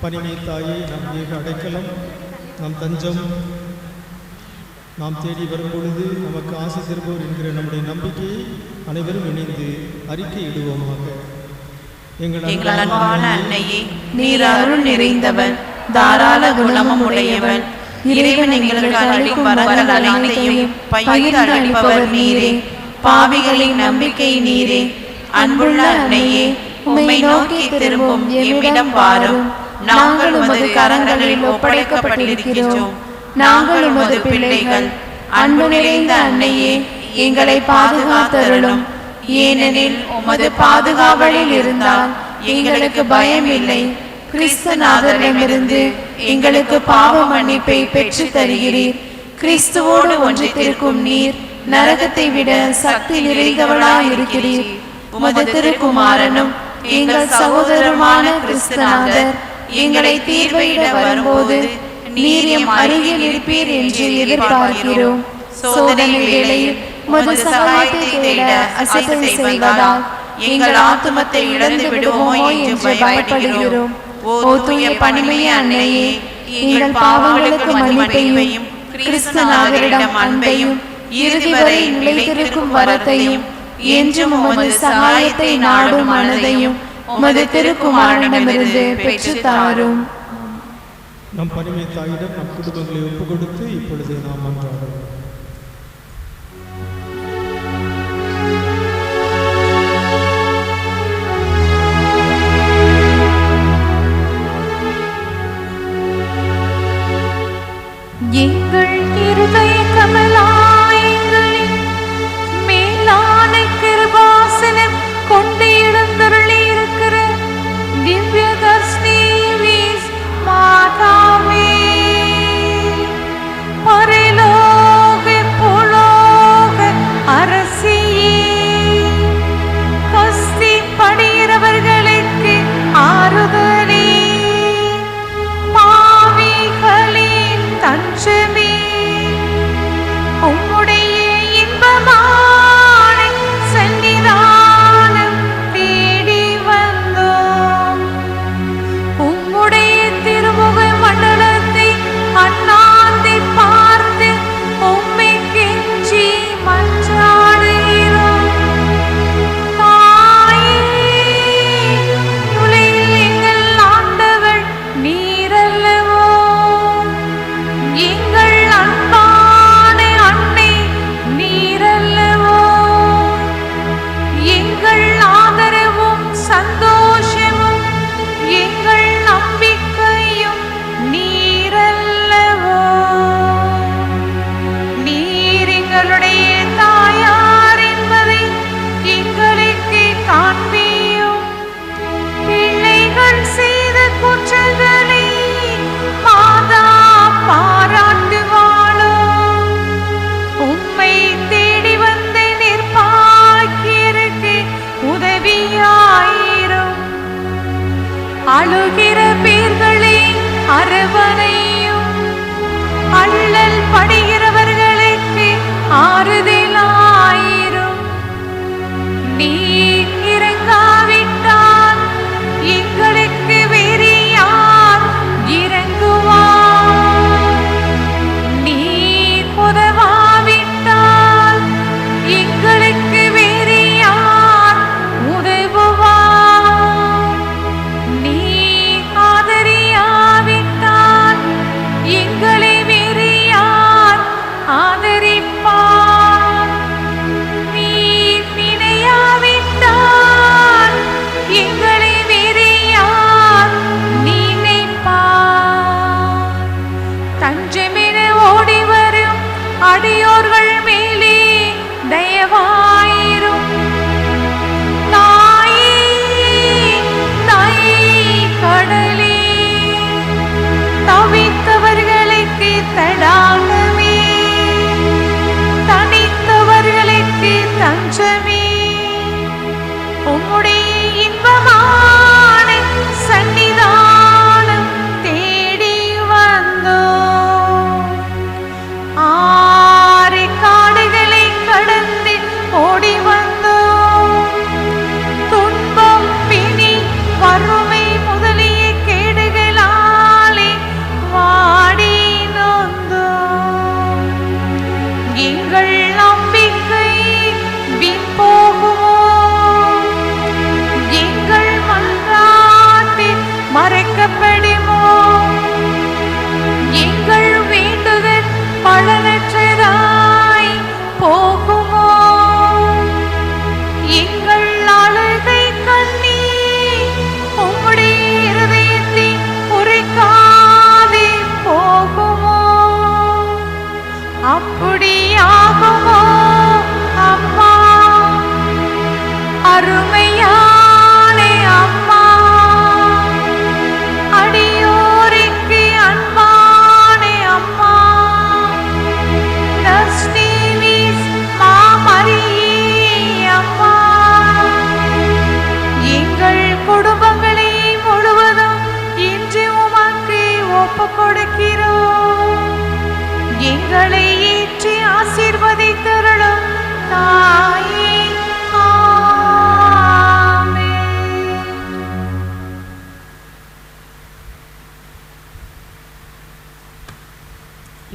பனிமை தாயே, நாம் ஏக அடைக்கலம், நாம் தஞ்சம், நாம் தேடி வரும்பொழுது நமக்கு ஆசை தருபவர் என்கிற நம்முடைய நம்பிக்கையை அனைவரும் இணைந்து அறிக்கையிடுவோமாக. எங்கள் அன்பான அன்னையே, நீர் அருள் நிறைந்தவன், தாராள குணமும் உடையவன். இறைவன் எங்களுக்கு அளிக்கும் வரங்கள் அனைத்தையும் பகிர்ந்து அளிப்பவர் நீரே. பாவிகளின் நம்பிக்கை நீரே. அன்புள்ள அன்னையே, உம்மை நோக்கி திரும்பும் எம்மிடம் வாரும். நாங்கள் உமது கரங்களில் ஒப்படைக்கப்பட்டிருக்கிறோம். நாங்கள் உமது பிள்ளைகள். அன்பு நிறைந்த அன்னையே, எங்களை பாதுகாத்தருளும். ஏனெனில் உமது பாதுகாவலில் இருந்தால் எங்களுக்கு பயம் இல்லை. கிறிஸ்துநாதரிடமிருந்து எங்களுக்கு பாவ மன்னிப்பை பெற்று தருகிறீர். கிறிஸ்துவோடு ஒன்றித்திருக்கும் நீர் நரகத்தை விட சக்தி நிறைந்தவளாய் இருக்கிறீர். உமது திருக்குமாரனும் எங்கள் சகோதரமான கிறிஸ்துநாதர் எங்களை தீர்வையிட வரும்போது நீர் எம் அருகில் இருப்பீர் என்று எதிர்பார்க்கிறோம். சோதனை வேளையில் உமது சகாயத்தை தேட அசட்டை செய்வதால் எங்கள் ஆத்துமத்தை இழந்து விடுவோமோ என்று பயப்படுகிறோம். ஓ தூய பனிமைய அன்னையே, எங்கள் பாவங்களுக்கு மன்னிப்பையும் கிறிஸ்துநாதரிடம் அன்பையும் இறுதி வரை நிலைத்திருக்கும் வரத்தையும் என்றும் உமது சகாயத்தை நாடும் மனதையும் உமது திருக்குமாரனிடமிருந்து பெற்று தாரும். நம் பனிமை தாயிடம் நம் குடும்பங்களை ஒப்புக் கொடுத்து இப்பொழுது நாம் மன்றாடுவோம். எங்கள் இருதய கமலாயங்களின் மேலான கிருபாசனம் கொண்டு எழுந்தருளி இருக்கிற திவ்ய தர்ஷினி மாதாவே, பரலோக பூலோக அரசியே, கஸ்தி படுகிறவர்களுக்கு ஆறுதலே, பாவிகளின் தஞ்சமே, உம்முடைய இன்பமான சன்னிதானம் தேடி வந்தோம். உம்முடைய திருமுக மண்டலத்தை அண்ணாந்தி பார்த்து உம்மை கெஞ்சி மன்றாடுகிறோம். தாயே, உலகில் எங்கள் ஆண்டவர் நீரல்லவோ? எங்கள் அன்பான அன்னை நீரல்லவோ? எங்கள் ஆதரவும் சந்தோஷமும் எங்கள் நம்பிக்கையும் நீரல்லவோ? நீர் எங்களுடைய தாயார் என்பதை எங்களுக்கு காண்பியும். பிள்ளைகள் செய்த குற்றங்களை மாதா பாராட்டுவாளோ? உம்மை தேடி வந்த நிர்பாக்கியருக்கு உதவியாயிரும். அழுகிற பேர்களை அரவணையும். அள்ளல் படுகிறவர்களுக்கு ஆறுதலாயிரும். நீர் இறங்காவிட்டால் எங்களுக்கு வேறு யார் இறங்குவார்? நீர் உதவாவிட்டால் எங்களுக்கு வேறு யார் உதவுவார்? நீர் ஆதரியாவிட்டால் எங்களை வேறு யார் ஆதரிப்பார்? நீர் நினையாவிட்டால்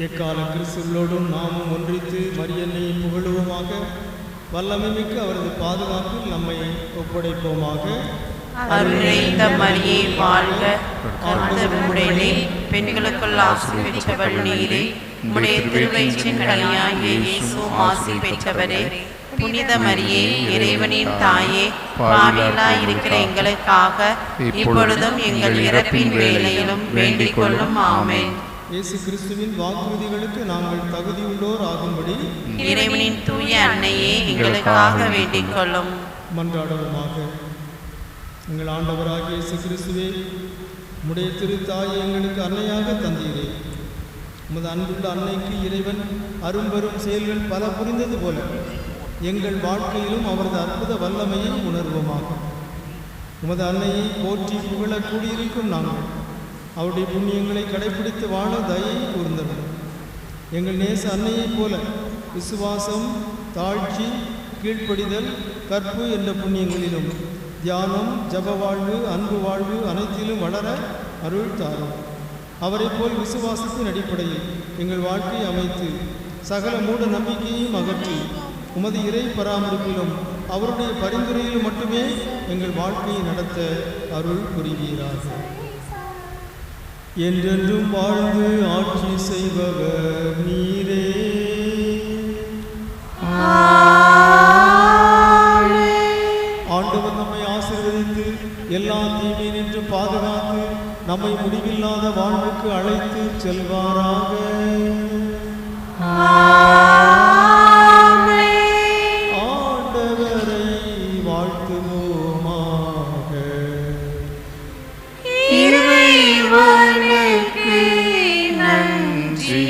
எக்கால கிறிஸ்துவோடும் நாமும் ஒன்றித்து மரியன்னையை புகழுவோமாக. வல்லமைமிக்க அவரது பாதுகாப்பில் நம்மை ஒப்படைப்போமாக. அருள்நிறைந்த மரியே வாழ்க, கர்த்தர் உம்முடனே, பெண்களுக்குள் ஆசி பெற்றவள் நீரே, உம்முடைய திருவயிற்றின் கனியாகிய இயேசுவும் ஆசி பெற்றவரே. புனித மரியே, இறைவனின் தாயே, பாவிகளாய் இருக்கிற எங்களுக்காக இப்பொழுதும் எங்கள் இறப்பின் வேளையிலும் வேண்டிக் கொள்ளும். ஆமென். இயேசு கிறிஸ்துவின் வாக்குறுதிகளுக்கு நாங்கள் தகுதியுள்ளோர் ஆகும்படி இறைவனின் தூய அன்னையே எங்களுக்காக வேண்டிக் கொள்ளும். மன்றாடுவோமாக. எங்கள் ஆண்டவராகிய இயேசு கிறிஸ்துவே, உம்முடைய திருத்தாயை எங்களுக்கு அன்னையாக தந்தீரே. உமது அன்புள்ள அன்னைக்கு இறைவன் அரும்பெரும் செயல்கள் பல புரிந்தது போல எங்கள் வாழ்க்கையிலும் அவரது அற்புத வல்லமையை உணர்வோமாக. உமது அன்னையை போற்றி புகழ கூடியிருக்கும் நாங்கள் அவருடைய புண்ணியங்களை கடைபிடித்து வாழ தயை கூர்ந்தவர். எங்கள் நேச அன்னையைப் போல விசுவாசம், தாழ்ச்சி, கீழ்ப்படிதல், கற்பு என்ற புண்ணியங்களிலும் தியானம், ஜப வாழ்வு, அன்பு வாழ்வு அனைத்திலும் வளர அருள் தாரும். அவரை போல் விசுவாசத்தின் அடிப்படையில் எங்கள் வாழ்க்கையை அமைத்து சகல மூட நம்பிக்கையையும் அகற்றி உமது இறை பராமரிப்பிலும் அவருடைய பரிந்துரையிலும் மட்டுமே எங்கள் வாழ்க்கையை நடத்த அருள் புரிவீராக. என்றென்றும் வாழ்ந்து ஆட்சி செய்பவர் நீரே. ஆண்டவர் நம்மை ஆசீர்வதித்து எல்லா தீமை நின்று பாதுகாத்து நம்மை முடிவில்லாத வாழ்வுக்கு அழைத்து செல்வாராக. ஆண்டவரை வாழ்த்துவோமாக. இறைவனுக்கு நன்றி.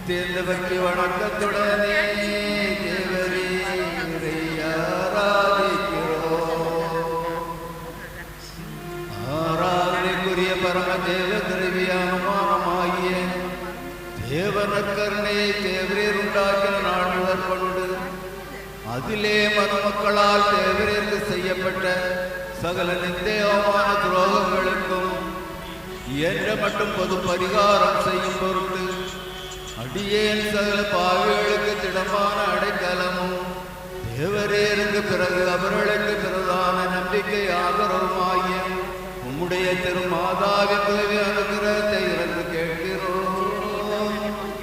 நித்திய பக்தி வணக்கத்துடனே தேவரே ஆராதனைக்குரிய பரம தேவ திரவியமானமாகிய தேவன கருணையை தேவரீர் உண்டாக்கின நாள் முதற் கொண்டு அதிலே மனுமக்களால் தேவரீருக்கு செய்யப்பட்ட சகல நித்தியமான துரோகங்களுக்கும் இயன்ற மட்டும் பொது பரிகாரம் செய்யும் பொருட்டு அடியேன் சகல பாவிகளுக்கு திடமான அடைக்கலமும் தேவரேருக்கு பிறகு அவர்களுக்கு பிரதான நம்பிக்கை ஆதரவுமாகிய உம்முடைய திருமாதாவின் உதவி அனுகிரகத்தை இறந்து கேட்கிறோம்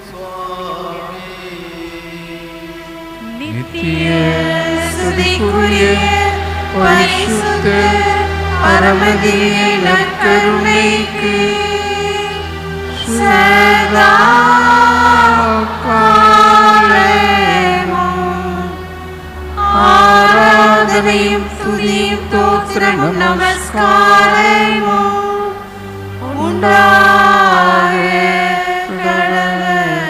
சுவாமி. நித்திய ஸ்துதிக்குரிய பரிசுத்த பரமதிய நற்கருணைக்கு சதா காலமும் ஆராதனையும் துதியும் தோத்திரமும் நமஸ்காரமும் உண்டாக கடவது.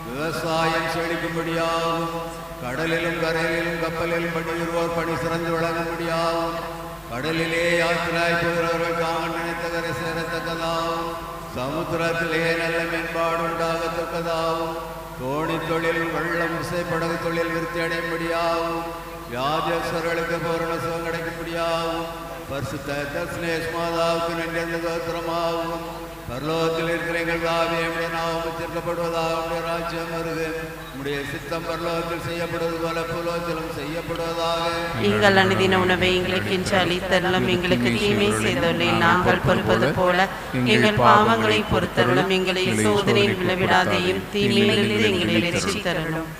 விவசாயம் செழிக்கும்படியாகும், கடலிலும் கரையிலும் கப்பலிலும் பணியுறுவோர் பணி சிறந்து விளங்க முடியாகும், கடலிலே யாத்திராய் போகிறவர்கள் தாங்கள் நினைத்த கரை சேரத்தக்கதாகும், சமுத்திரத்திலே நல்ல மேம்பாடு உண்டாகத்தக்கதாகும், தோணி தொழில் வெள்ளம் விசைப்படகு தொழில் விருத்தி அடையும்படியாகும், வியாதியஸ்வர்களுக்கு பூரண சுகம் கிடைக்கும்படியாகும், பரிசுத்த தஸ்னேஷ் மாதாவுக்கு நன்றி கோத்திரமாகும். பரலோகத்தில் இருக்கிற எங்கள் தாவே உடைய நாமம் உச்சரிக்கப்படுவதாக உடைய ராஜ்யம் வருது, உடைய சித்தம் பரலோகத்தில் செய்யப்படுவது போல பூலோகத்திலும் செய்யப்படுவதாக. எங்கள் அனுதின உணவை எங்களுக்கு இன்று அளித்தருளும், எங்களுக்கு தீமை செய்தவர்களை நாங்கள் பொறுப்பது போல எங்கள் பாவங்களை பொறுத்தருளும், எங்களை சோதனையில் விழவிடாதையும் தீமையிலிருந்து எங்களை ரட்சித்தருளும்.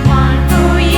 பழைய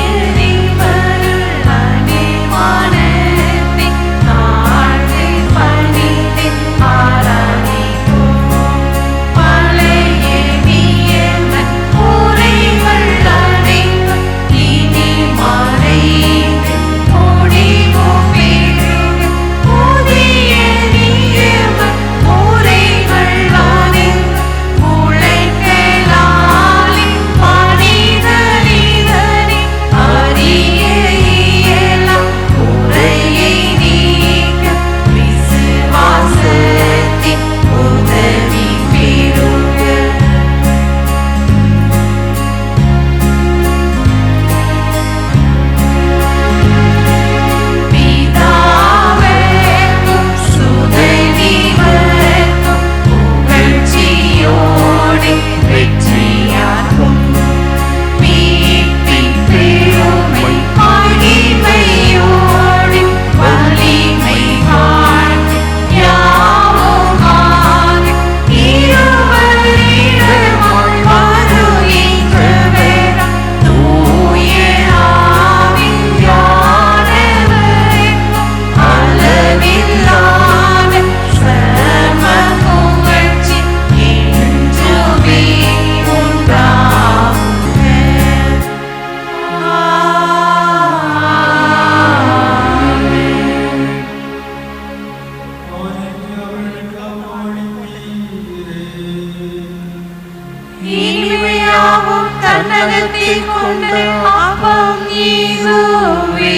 விண்ணகத்தில் கொண்ட அப்பம் இயேசுவே.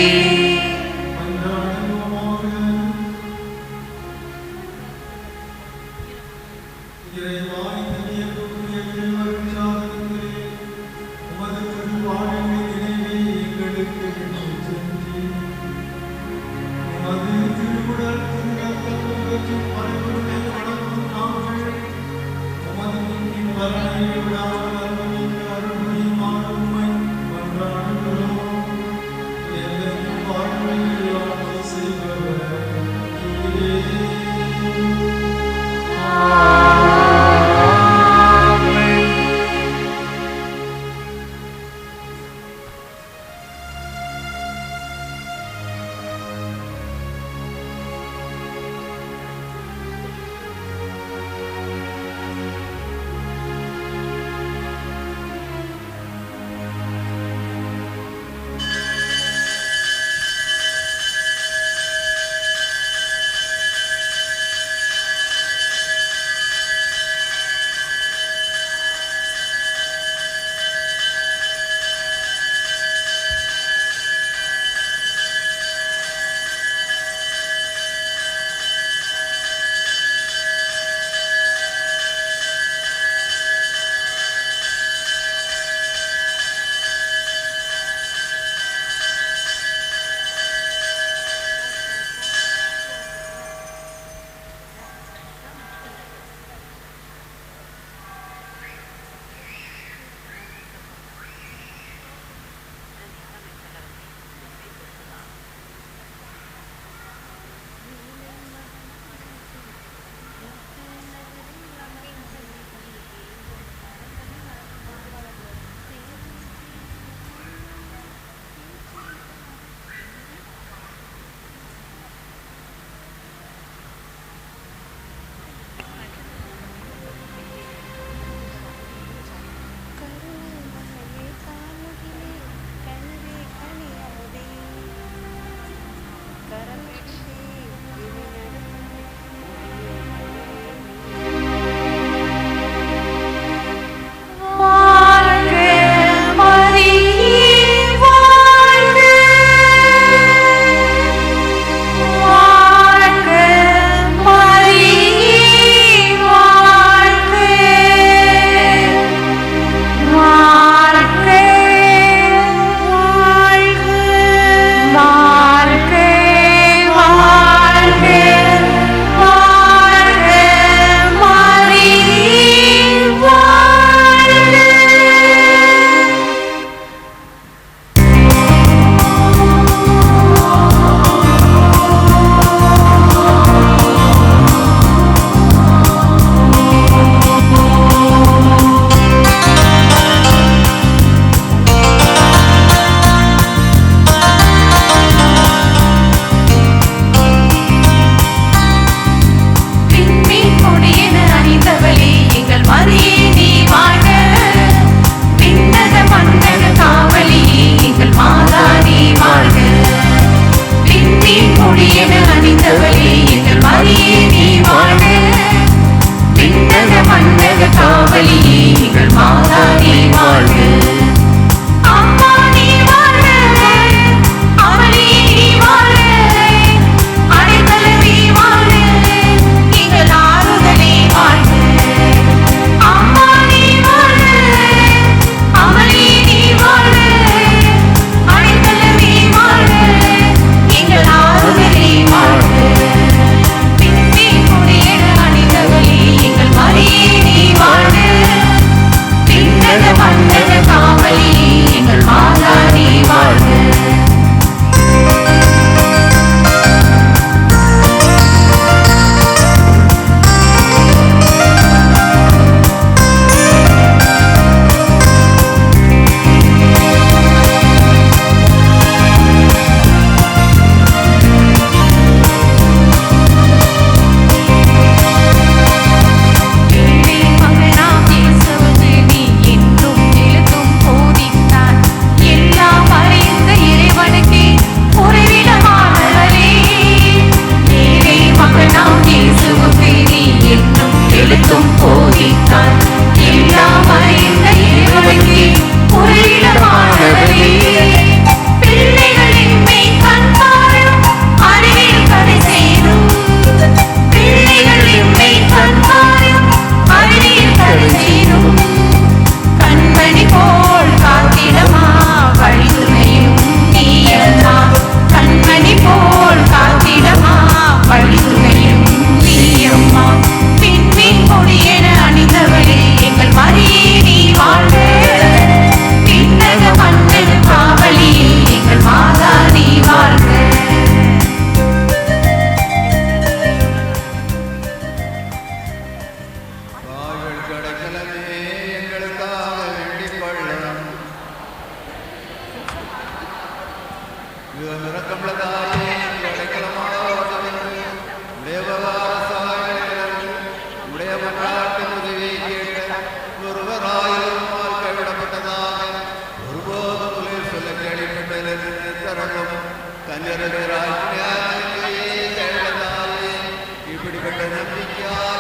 போதித்தான். எல்லாம் அறிந்த இறைவனுக்கே நம்பிக்கையால்